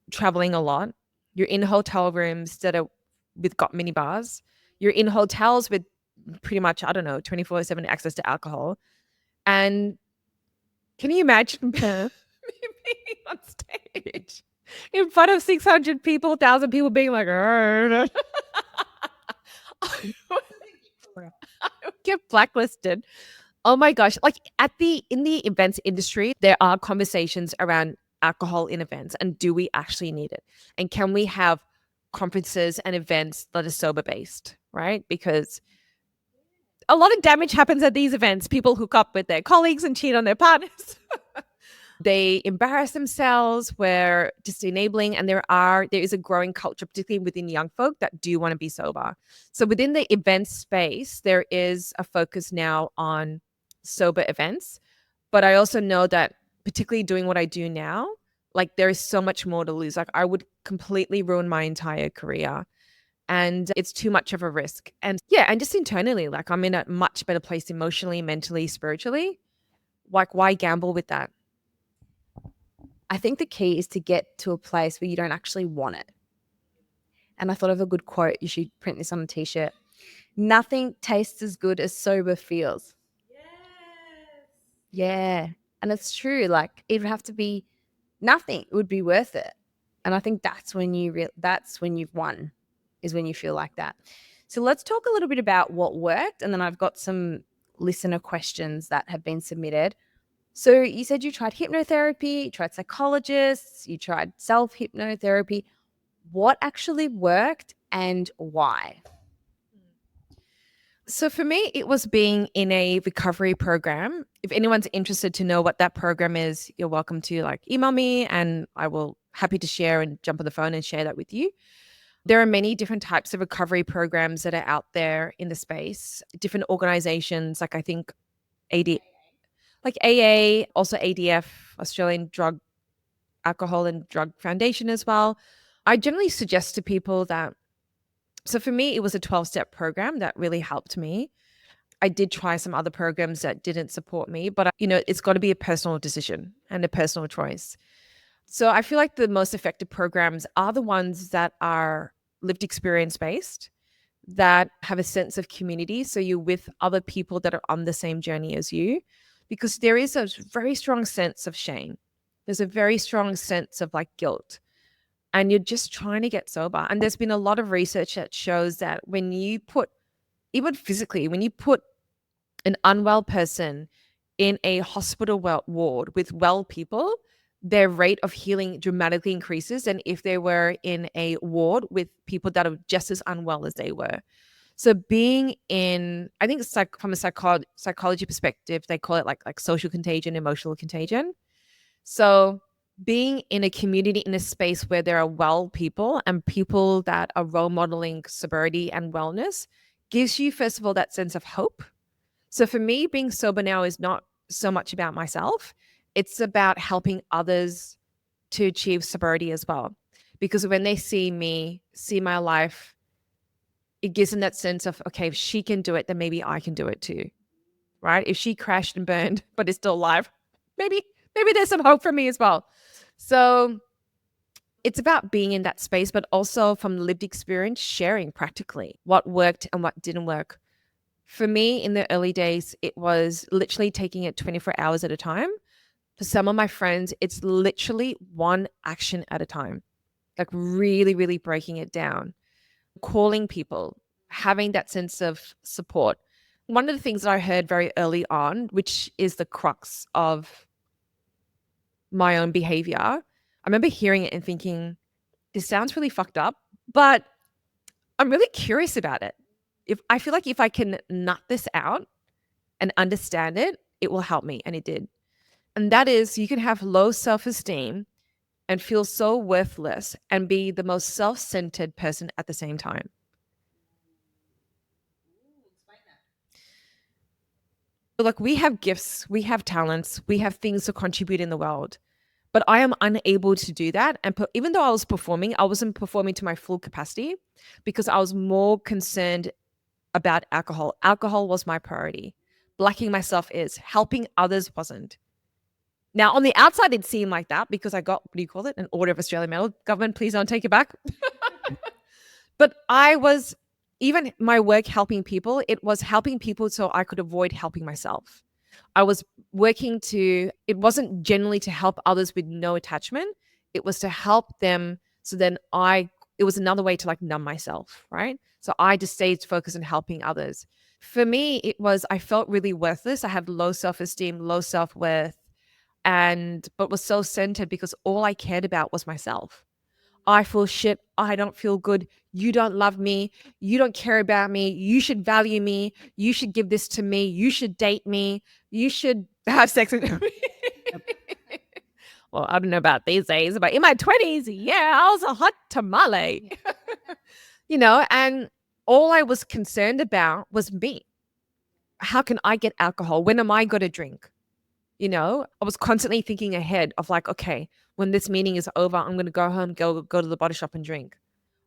B: traveling a lot. You're in hotel rooms that are with got mini bars. You're in hotels with pretty much, I don't know, 24/7 access to alcohol. And can you imagine me being on stage in front of 600 people, 1,000 people being like, I would get blacklisted. Oh my gosh. Like in the events industry, there are conversations around alcohol in events and do we actually need it? And can we have conferences and events that are sober based, right? Because a lot of damage happens at these events. People hook up with their colleagues and cheat on their partners. They embarrass themselves. We're just enabling, and there is a growing culture, particularly within young folk, that do want to be sober. So within the event space, there is a focus now on sober events. But I also know that particularly doing what I do now, like there is so much more to lose. Like I would completely ruin my entire career. And it's too much of a risk. And yeah, and just internally, like I'm in a much better place emotionally, mentally, spiritually. Like, why gamble with that?
A: I think the key is to get to a place where you don't actually want it. And I thought of a good quote. You should print this on a t-shirt. Nothing tastes as good as sober feels. Yeah. And it's true. Like it would have to be nothing. It would be worth it. And I think that's when that's when you've won, is when you feel like that. So let's talk a little bit about what worked. And then I've got some listener questions that have been submitted. So you said you tried hypnotherapy, you tried psychologists, you tried self-hypnotherapy. What actually worked and why?
B: So for me, it was being in a recovery program. If anyone's interested to know what that program is, you're welcome to like email me and I will happy to share and jump on the phone and share that with you. There are many different types of recovery programs that are out there in the space, different organizations like I think AD like AA, also ADF, Australian Drug Alcohol and Drug Foundation as well. I generally suggest to people that so for me it was a 12-step program that really helped me. I did try some other programs that didn't support me, but it's got to be a personal decision and a personal choice. So I feel like the most effective programs are the ones that are lived experience based, that have a sense of community. So you're with other people that are on the same journey as you, because there is a very strong sense of shame. There's a very strong sense of like guilt, and you're just trying to get sober. And there's been a lot of research that shows that when you put, even physically, when you put an unwell person in a hospital ward with well people, their rate of healing dramatically increases than if they were in a ward with people that are just as unwell as they were. So being in, I think it's like from a psychology perspective, they call it like social contagion, emotional contagion. So being in a community, in a space where there are well people and people that are role modeling sobriety and wellness gives you, first of all, that sense of hope. So for me, being sober now is not so much about myself. It's about helping others to achieve sobriety as well. Because when they see me, see my life, it gives them that sense of, okay, if she can do it, then maybe I can do it too. Right? If she crashed and burned, but is still alive, maybe there's some hope for me as well. So it's about being in that space, but also from lived experience, sharing practically what worked and what didn't work. For me, in the early days, it was literally taking it 24 hours at a time. For some of my friends, it's literally one action at a time, like really, really breaking it down, calling people, having that sense of support. One of the things that I heard very early on, which is the crux of my own behavior, I remember hearing it and thinking, this sounds really fucked up, but I'm really curious about it. If I feel like if I can nut this out and understand it, it will help me. And it did. And that is, you can have low self esteem and feel so worthless and be the most self centered person at the same time. Like, we have gifts, we have talents, we have things to contribute in the world. But I am unable to do that. And even though I was performing, I wasn't performing to my full capacity because I was more concerned about alcohol. Alcohol was my priority. Blacking myself is. Helping others wasn't. Now, on the outside, it seemed like that because I got, what do you call it? An Order of Australia medal. Government, please don't take it back. But I was, even my work helping people, it was helping people so I could avoid helping myself. I was working to, it wasn't generally to help others with no attachment. It was to help them. So then it was another way to like numb myself, right? So I just stayed focused on helping others. For me, it was, I felt really worthless. I had low self esteem, low self worth, but was so centered because all I cared about was myself. I feel shit. I don't feel good. You don't love me. You don't care about me. You should value me. You should give this to me. You should date me. You should have sex with me. Well, I don't know about these days, but in my 20s, yeah, I was a hot tamale. And all I was concerned about was me. How can I get alcohol? When am I going to drink? I was constantly thinking ahead of like, okay, when this meeting is over, I'm going to go home, go to the bottle shop and drink.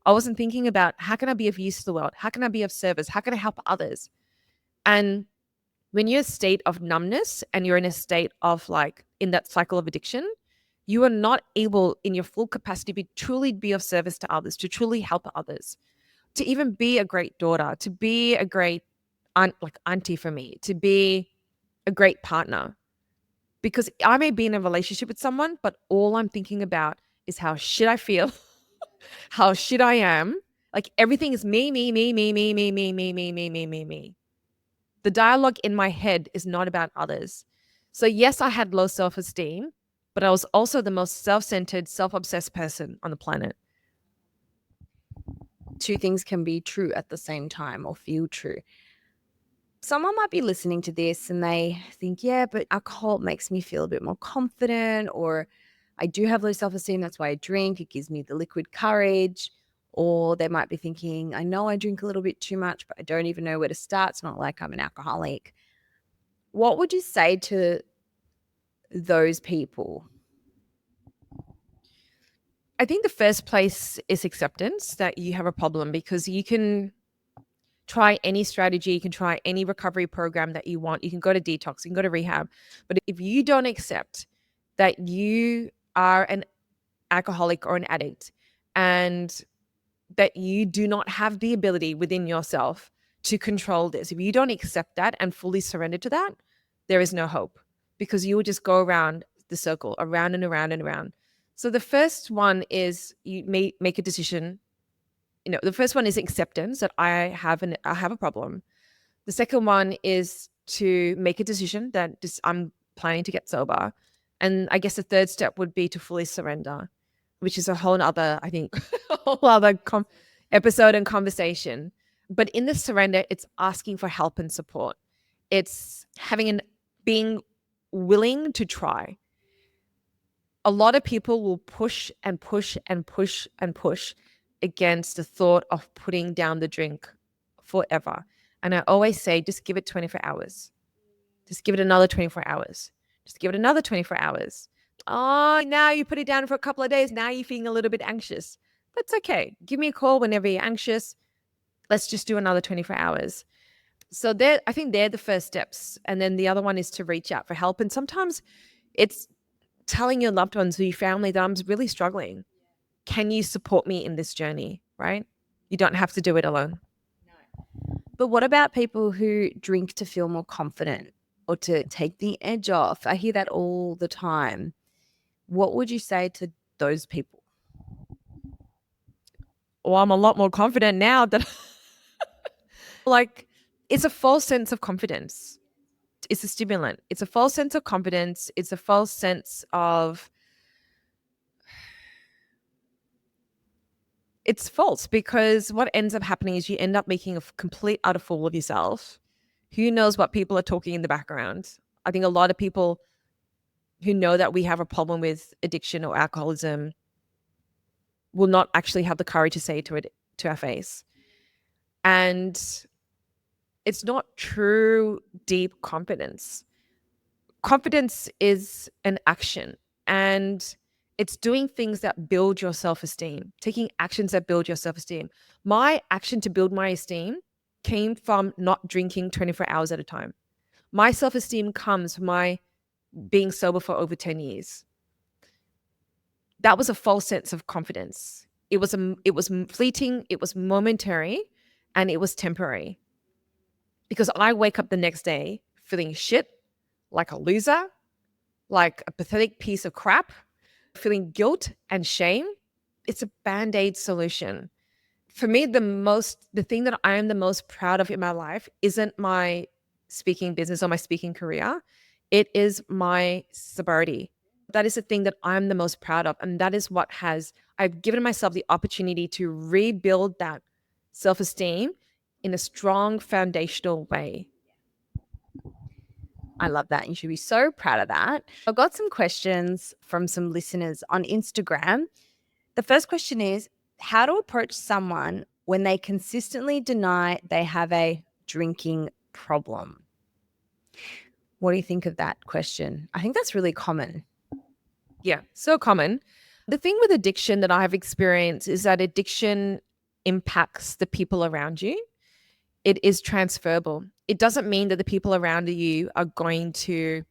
B: I wasn't thinking about how can I be of use to the world? How can I be of service? How can I help others? And when you're in a state of numbness and you're in a state of like in that cycle of addiction, you are not able in your full capacity to truly be of service to others, to truly help others, to even be a great daughter, to be a great like auntie for me, to be a great partner. Because I may be in a relationship with someone, but all I'm thinking about is how shit I feel, how shit I am. Like everything is me, me, me, me, me, me, me, me, me, me, me, me, me. The dialogue in my head is not about others. So yes, I had low self-esteem, but I was also the most self-centered, self-obsessed person on the planet.
A: Two things can be true at the same time or feel true. Someone might be listening to this and they think, yeah, but alcohol makes me feel a bit more confident, or I do have low self-esteem, that's why I drink, it gives me the liquid courage. Or they might be thinking, I know I drink a little bit too much, but I don't even know where to start. It's not like I'm an alcoholic. What would you say to those people?
B: I think the first place is acceptance that you have a problem, because you can try any strategy, you can try any recovery program that you want. You can go to detox, you can go to rehab. But if you don't accept that you are an alcoholic or an addict and that you do not have the ability within yourself to control this, if you don't accept that and fully surrender to that, there is no hope, because you will just go around the circle, around and around and around. So the first one is you may make a decision. The first one is acceptance that I have a problem. The second one is to make a decision that I'm planning to get sober. And I guess the third step would be to fully surrender, which is a whole other, I think, a whole other episode and conversation. But in the surrender, it's asking for help and support. It's being willing to try. A lot of people will push and push and push and push against the thought of putting down the drink forever. And I always say, just give it 24 hours. Just give it another 24 hours. Just give it another 24 hours. Oh, now you put it down for a couple of days. Now you're feeling a little bit anxious. That's okay. Give me a call whenever you're anxious. Let's just do another 24 hours. So I think they're the first steps. And then the other one is to reach out for help. And sometimes it's telling your loved ones or your family that I'm really struggling. Can you support me in this journey, right? You don't have to do it alone.
A: But what about people who drink to feel more confident or to take the edge off? I hear that all the time. What would you say to those people?
B: Well, I'm a lot more confident now that like, it's a false sense of confidence. It's a stimulant. It's a false sense of confidence. It's a false sense of, it's false, because what ends up happening is you end up making a complete utter fool of yourself. Who knows what people are talking in the background? I think a lot of people who know that we have a problem with addiction or alcoholism will not actually have the courage to say to it to our face. And it's not true deep confidence. Confidence is an action, and it's doing things that build your self-esteem, taking actions that build your self-esteem. My action to build my esteem came from not drinking 24 hours at a time. My self-esteem comes from my being sober for over 10 years. That was a false sense of confidence. It was fleeting, it was momentary, and it was temporary. Because I wake up the next day feeling shit, like a loser, like a pathetic piece of crap, feeling guilt and shame. It's a band-aid solution. For me, the thing that I am the most proud of in my life isn't my speaking business or my speaking career. It is my sobriety. That is the thing that I'm the most proud of. And that is what I've given myself the opportunity to rebuild that self-esteem in a strong foundational way.
A: I love that. You should be so proud of that. I've got some questions from some listeners on Instagram. The first question is, how to approach someone when they consistently deny they have a drinking problem? What do you think of that question? I think that's really common.
B: Yeah, so common. The thing with addiction that I've experienced is that addiction impacts the people around you. It is transferable. It doesn't mean that the people around you are going to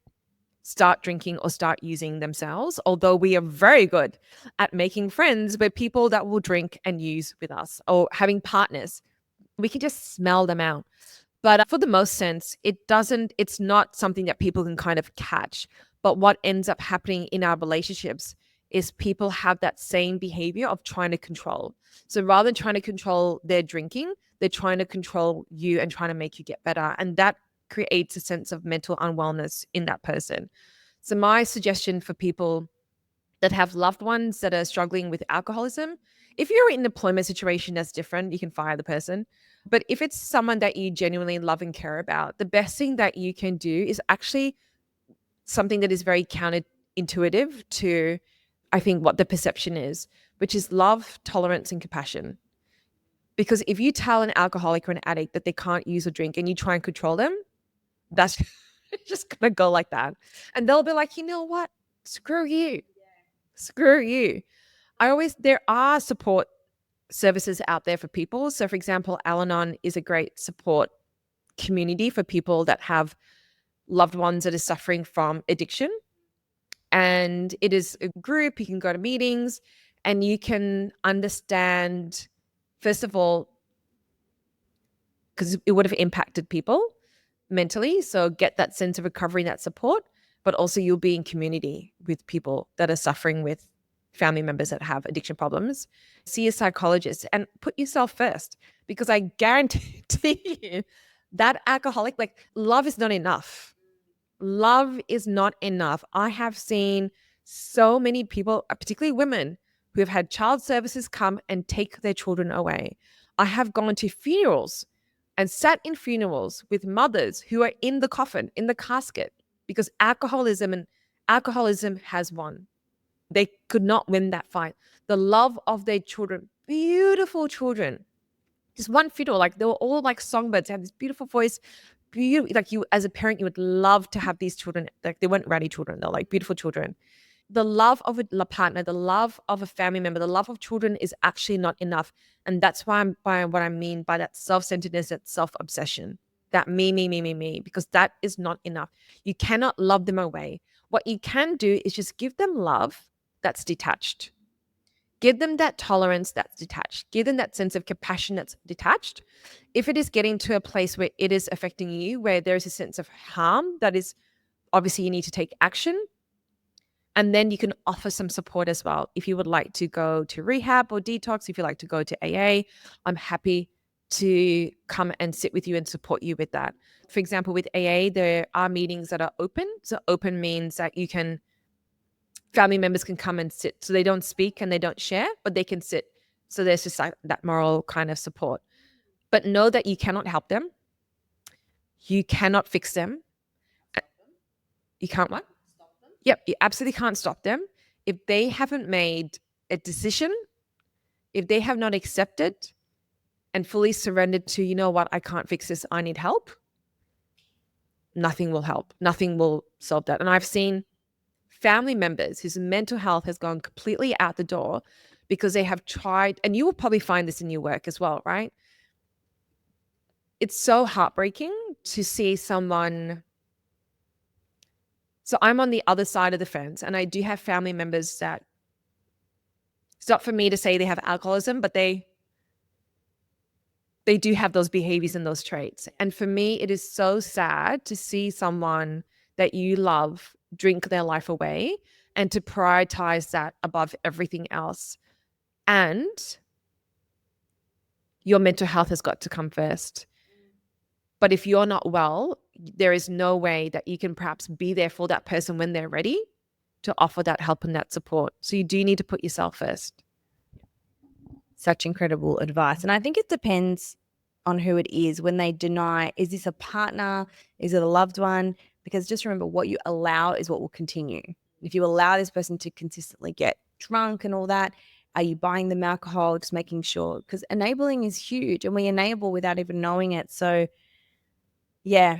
B: start drinking or start using themselves, although we are very good at making friends with people that will drink and use with us, or having partners. We can just smell them out. But for the most sense, it's not something that people can kind of catch. But what ends up happening in our relationships is people have that same behavior of trying to control. So rather than trying to control their drinking, they're trying to control you and trying to make you get better. And that creates a sense of mental unwellness in that person. So my suggestion for people that have loved ones that are struggling with alcoholism, if you're in an employment situation, that's different. You can fire the person. But if it's someone that you genuinely love and care about, the best thing that you can do is actually something that is very counterintuitive to, I think, what the perception is, which is love, tolerance, and compassion. Because if you tell an alcoholic or an addict that they can't use or drink and you try and control them, that's just going to go like that. And they'll be like, you know what? Screw you. Screw you. There are support services out there for people. So, for example, Al Anon is a great support community for people that have loved ones that are suffering from addiction. And it is a group, you can go to meetings and you can understand, first of all, because it would have impacted people mentally. So, get that sense of recovery and that support, but also you'll be in community with people that are suffering with family members that have addiction problems. See a psychologist and put yourself first, because I guarantee you that alcoholic, like, love is not enough. Love is not enough. I have seen so many people, particularly women, who have had child services come and take their children away. I have gone to funerals and sat in funerals with mothers who are in the coffin, in the casket, because alcoholism has won. They could not win that fight. The love of their children, beautiful children. Just one funeral, like they were all like songbirds. They had this beautiful voice. Like you, as a parent, you would love to have these children. Like they weren't ratty children; they're like beautiful children. The love of a partner, the love of a family member, the love of children is actually not enough, and that's why by what I mean by that self-centeredness, that self-obsession, that me, because that is not enough. You cannot love them away. What you can do is just give them love that's detached. Give them that tolerance that's detached. Give them that sense of compassion that's detached. If it is getting to a place where it is affecting you, where there is a sense of harm, that is obviously you need to take action. And then you can offer some support as well. If you would like to go to rehab or detox, if you like to go to AA, I'm happy to come and sit with you and support you with that. For example, with AA, there are meetings that are open. So open means that family members can come and sit. So they don't speak and they don't share, but they can sit. So there's just like that moral kind of support. But know that you cannot help them. You cannot fix them. You can't what? Yep, you absolutely can't stop them. If they haven't made a decision, if they have not accepted and fully surrendered to, you know what, I can't fix this, I need help, nothing will help. Nothing will solve that. And I've seen family members whose mental health has gone completely out the door because they have tried, and you will probably find this in your work as well, right? It's so heartbreaking to see someone. So I'm on the other side of the fence, and I do have family members that it's not for me to say they have alcoholism, but they do have those behaviors and those traits. And for me, it is so sad to see someone that you love drink their life away and to prioritize that above everything else. And your mental health has got to come first. But if you're not well, there is no way that you can perhaps be there for that person when they're ready to offer that help and that support. So you do need to put yourself first.
A: Such incredible advice. And I think it depends on who it is when they deny. Is this a partner? Is it a loved one? Because just remember, what you allow is what will continue. If you allow this person to consistently get drunk and all that, are you buying them alcohol? Just making sure, because enabling is huge and we enable without even knowing it. So, yeah,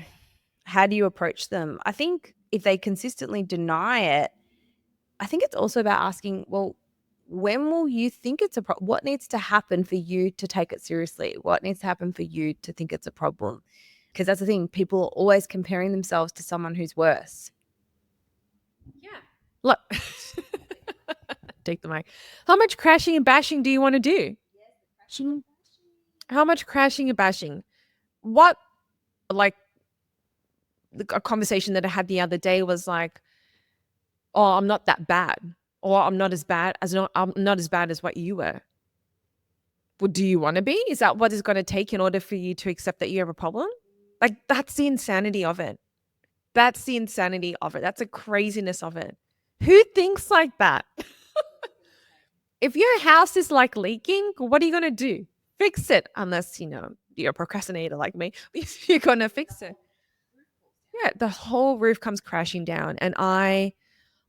A: how do you approach them? I think if they consistently deny it, I think it's also about asking, well, when will you think it's a problem? What needs to happen for you to take it seriously? What needs to happen for you to think it's a problem? Because that's the thing. People are always comparing themselves to someone who's worse.
B: Yeah. Look, take the mic. How much crashing and bashing do you want to do? How much crashing and bashing? What, like, a conversation that I had the other day was like, oh, I'm not that bad. Or I'm not as bad as I'm not as bad as what you were. Well, do you want to be? Is that what it's going to take in order for you to accept that you have a problem? Like, that's the insanity of it. That's the insanity of it. That's the craziness of it. Who thinks like that? If your house is like leaking, what are you going to do? Fix it. Unless, you're a procrastinator like me. You're going to fix it. Yeah, the whole roof comes crashing down. And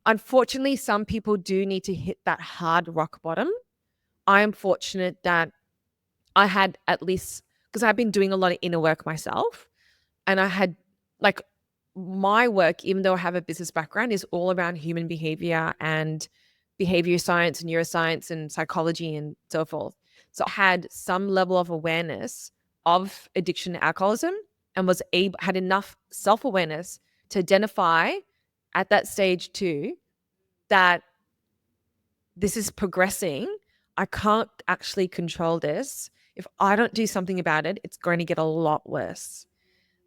B: unfortunately, some people do need to hit that hard rock bottom. I am fortunate that I had, at least, because I've been doing a lot of inner work myself, and I had, like, my work, even though I have a business background, is all around human behavior and behavior science and neuroscience and psychology and so forth. So I had some level of awareness of addiction and alcoholism, and had enough self-awareness to identify at that stage too that this is progressing. I can't actually control this. If I don't do something about it, it's going to get a lot worse.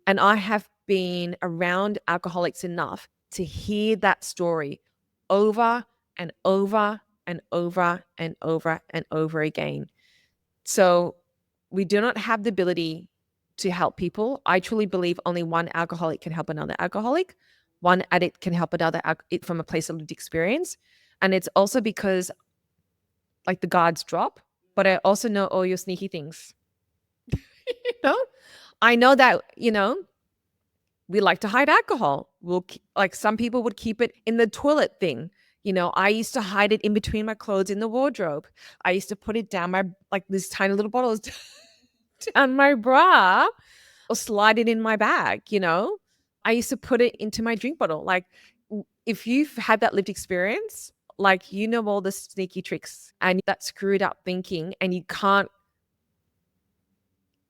B: And I have been around alcoholics enough to hear that story over and over and over and over and over again. So we do not have the ability to help people. I truly believe only one alcoholic can help another alcoholic. One addict can help another from a place of lived experience. And it's also because, like, the guards drop, but I also know all your sneaky things. know? I know that, we like to hide alcohol. Like, some people would keep it in the toilet thing. I used to hide it in between my clothes in the wardrobe. I used to put it down like these tiny little bottles down my bra, or slide it in my bag. I used to put it into my drink bottle. Like, if you've had that lived experience, like, all the sneaky tricks and that screwed up thinking, and you can't,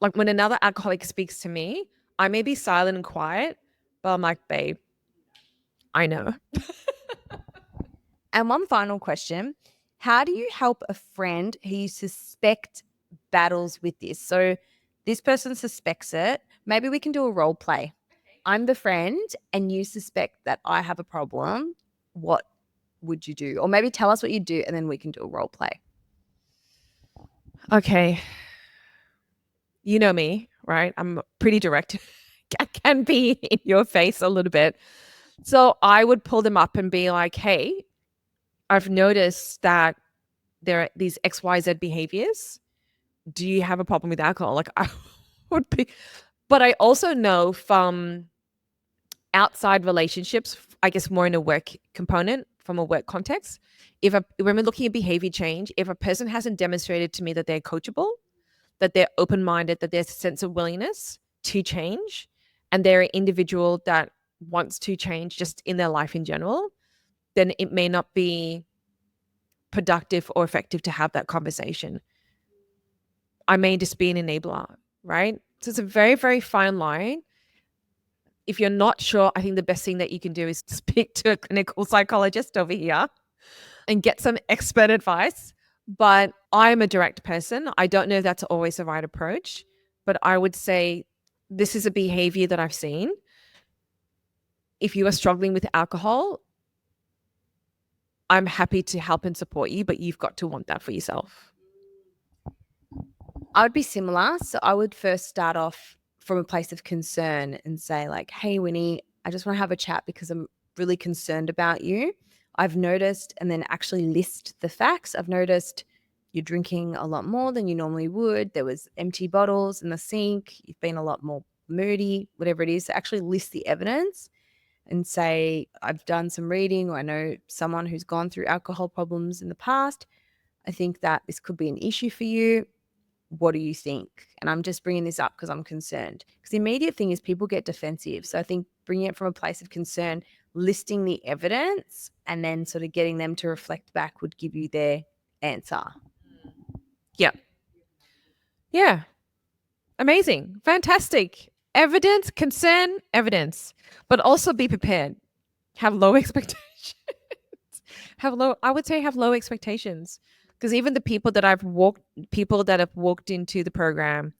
B: like, when another alcoholic speaks to me, I may be silent and quiet, but I'm like, babe, I know.
A: And one final question. How do you help a friend who you suspect battles with this? So this person suspects it. Maybe we can do a role play. I'm the friend and you suspect that I have a problem. What would you do? Or maybe tell us what you do and then we can do a role play.
B: Okay. You know me, right? I'm pretty direct. I can be in your face a little bit. So I would pull them up and be like, hey, I've noticed that there are these XYZ behaviors. Do you have a problem with alcohol? Like, I would be, but I also know from outside relationships, I guess more in a work component from a work context. When we're looking at behavior change, if a person hasn't demonstrated to me that they're coachable, that they're open minded, that there's a sense of willingness to change, and they're an individual that wants to change just in their life in general, then it may not be productive or effective to have that conversation. I may just be an enabler, right? So it's a very, very fine line. If you're not sure, I think the best thing that you can do is speak to a clinical psychologist over here and get some expert advice. But I'm a direct person. I don't know if that's always the right approach, but I would say this is a behavior that I've seen. If you are struggling with alcohol, I'm happy to help and support you, but you've got to want that for yourself.
A: I would be similar. So I would first start off from a place of concern and say, like, hey, Winnie, I just want to have a chat because I'm really concerned about you. I've noticed, and then actually list the facts. I've noticed you're drinking a lot more than you normally would. There was empty bottles in the sink. You've been a lot more moody, whatever it is. So actually list the evidence and say, I've done some reading, or I know someone who's gone through alcohol problems in the past. I think that this could be an issue for you. What do you think? And I'm just bringing this up because I'm concerned. Because the immediate thing is people get defensive. So I think bringing it from a place of concern, listing the evidence, and then sort of getting them to reflect back would give you their answer.
B: Yeah. Yeah. Amazing. Fantastic. Evidence, concern, evidence. But also be prepared. Have low expectations. I would say have low expectations. Because even the people that have walked into the program,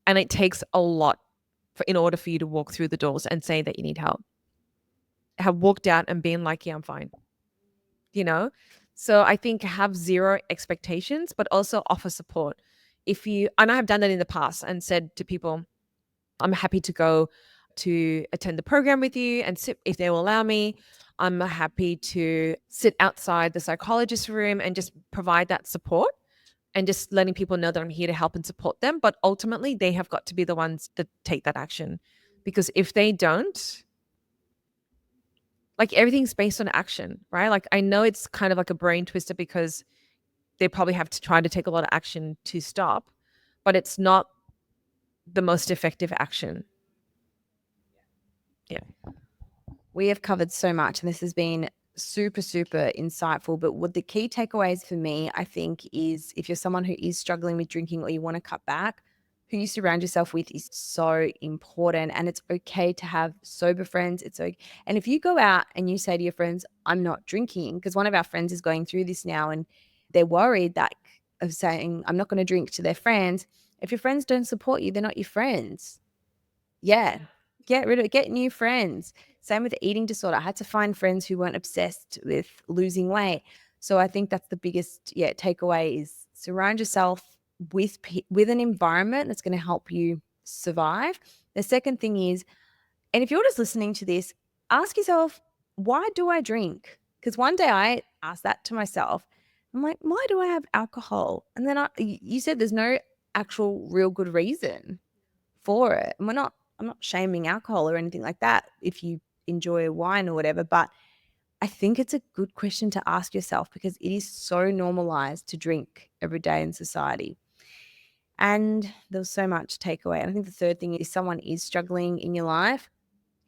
B: and it takes a lot in order for you to walk through the doors and say that you need help, have walked out and been like, yeah, I'm fine. You know? So I think have zero expectations, but also offer support. And I have done that in the past and said to people, I'm happy to go to attend the program with you and sit if they will allow me. I'm happy to sit outside the psychologist's room and just provide that support and just letting people know that I'm here to help and support them. But ultimately, they have got to be the ones that take that action. Because if they don't, like everything's based on action, right? Like I know it's kind of like a brain twister because they probably have to try to take a lot of action to stop, but it's not the most effective action. Yeah.
A: We have covered so much, and this has been super, super insightful. But what the key takeaways for me, I think, is if you're someone who is struggling with drinking or you want to cut back, who you surround yourself with is so important. And it's okay to have sober friends. It's okay. And if you go out and you say to your friends, I'm not drinking, because one of our friends is going through this now and they're worried that of saying, I'm not going to drink to their friends. If your friends don't support you, they're not your friends. Yeah. Get rid of it. Get new friends. Same with the eating disorder. I had to find friends who weren't obsessed with losing weight. So I think that's the biggest takeaway is surround yourself with an environment that's going to help you survive. The second thing is, and if you're just listening to this, ask yourself, why do I drink? Because one day I asked that to myself. I'm like, why do I have alcohol? And then you said there's no actual real good reason for it. And I'm not shaming alcohol or anything like that if you enjoy wine or whatever, but I think it's a good question to ask yourself because it is so normalized to drink every day in society. And there's so much takeaway. And I think the third thing is someone is struggling in your life,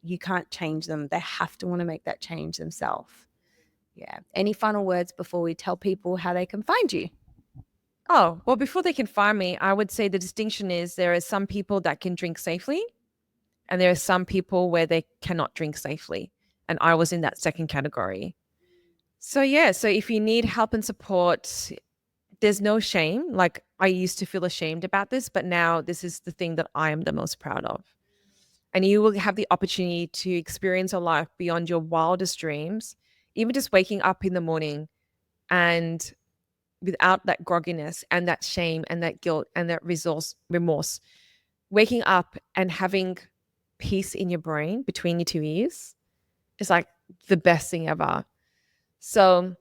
A: you can't change them. They have to want to make that change themselves. Yeah. Any final words before we tell people how they can find you?
B: Oh, well, before they can find me, I would say the distinction is there are some people that can drink safely and there are some people where they cannot drink safely. And I was in that second category. So, yeah. So, if you need help and support, there's no shame. Like, I used to feel ashamed about this, but now this is the thing that I am the most proud of. And you will have the opportunity to experience a life beyond your wildest dreams, even just waking up in the morning and without that grogginess and that shame and that guilt and that remorse, waking up and having peace in your brain between your two ears is like the best thing ever. So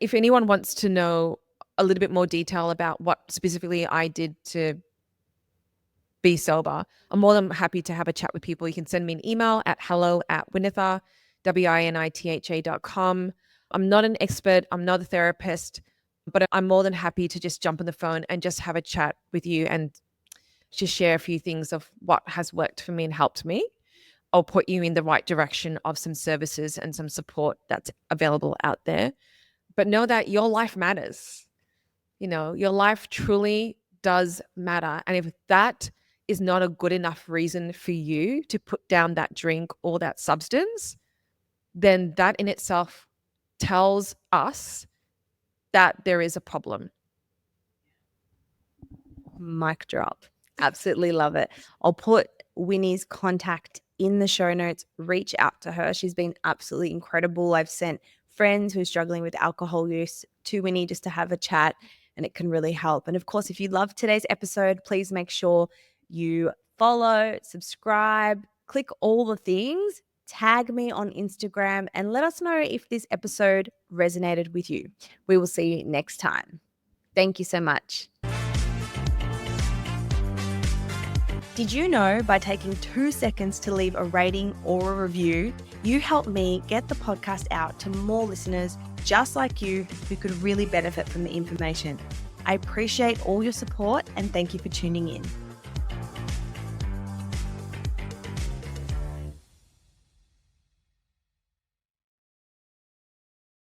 B: if anyone wants to know a little bit more detail about what specifically I did to be sober. I'm more than happy to have a chat with people. You can send me an email at hello@winitha, winitha.com. I'm not an expert. I'm not a therapist, but I'm more than happy to just jump on the phone and just have a chat with you and just share a few things of what has worked for me and helped me. I'll put you in the right direction of some services and some support that's available out there. But know that your life matters. Your life truly does matter. And if that is not a good enough reason for you to put down that drink or that substance, then that in itself tells us that there is a problem.
A: Mic drop. Absolutely love it. I'll put Winnie's contact in the show notes. Reach out to her. She's been absolutely incredible. I've sent friends who are struggling with alcohol use to Winnie just to have a chat, and it can really help. And of course, if you loved today's episode, please make sure you follow, subscribe, click all the things, tag me on Instagram, and let us know if this episode resonated with you. We will see you next time. Thank you so much. Did you know by taking 2 seconds to leave a rating or a review, you help me get the podcast out to more listeners just like you who could really benefit from the information? I appreciate all your support and thank you for tuning in.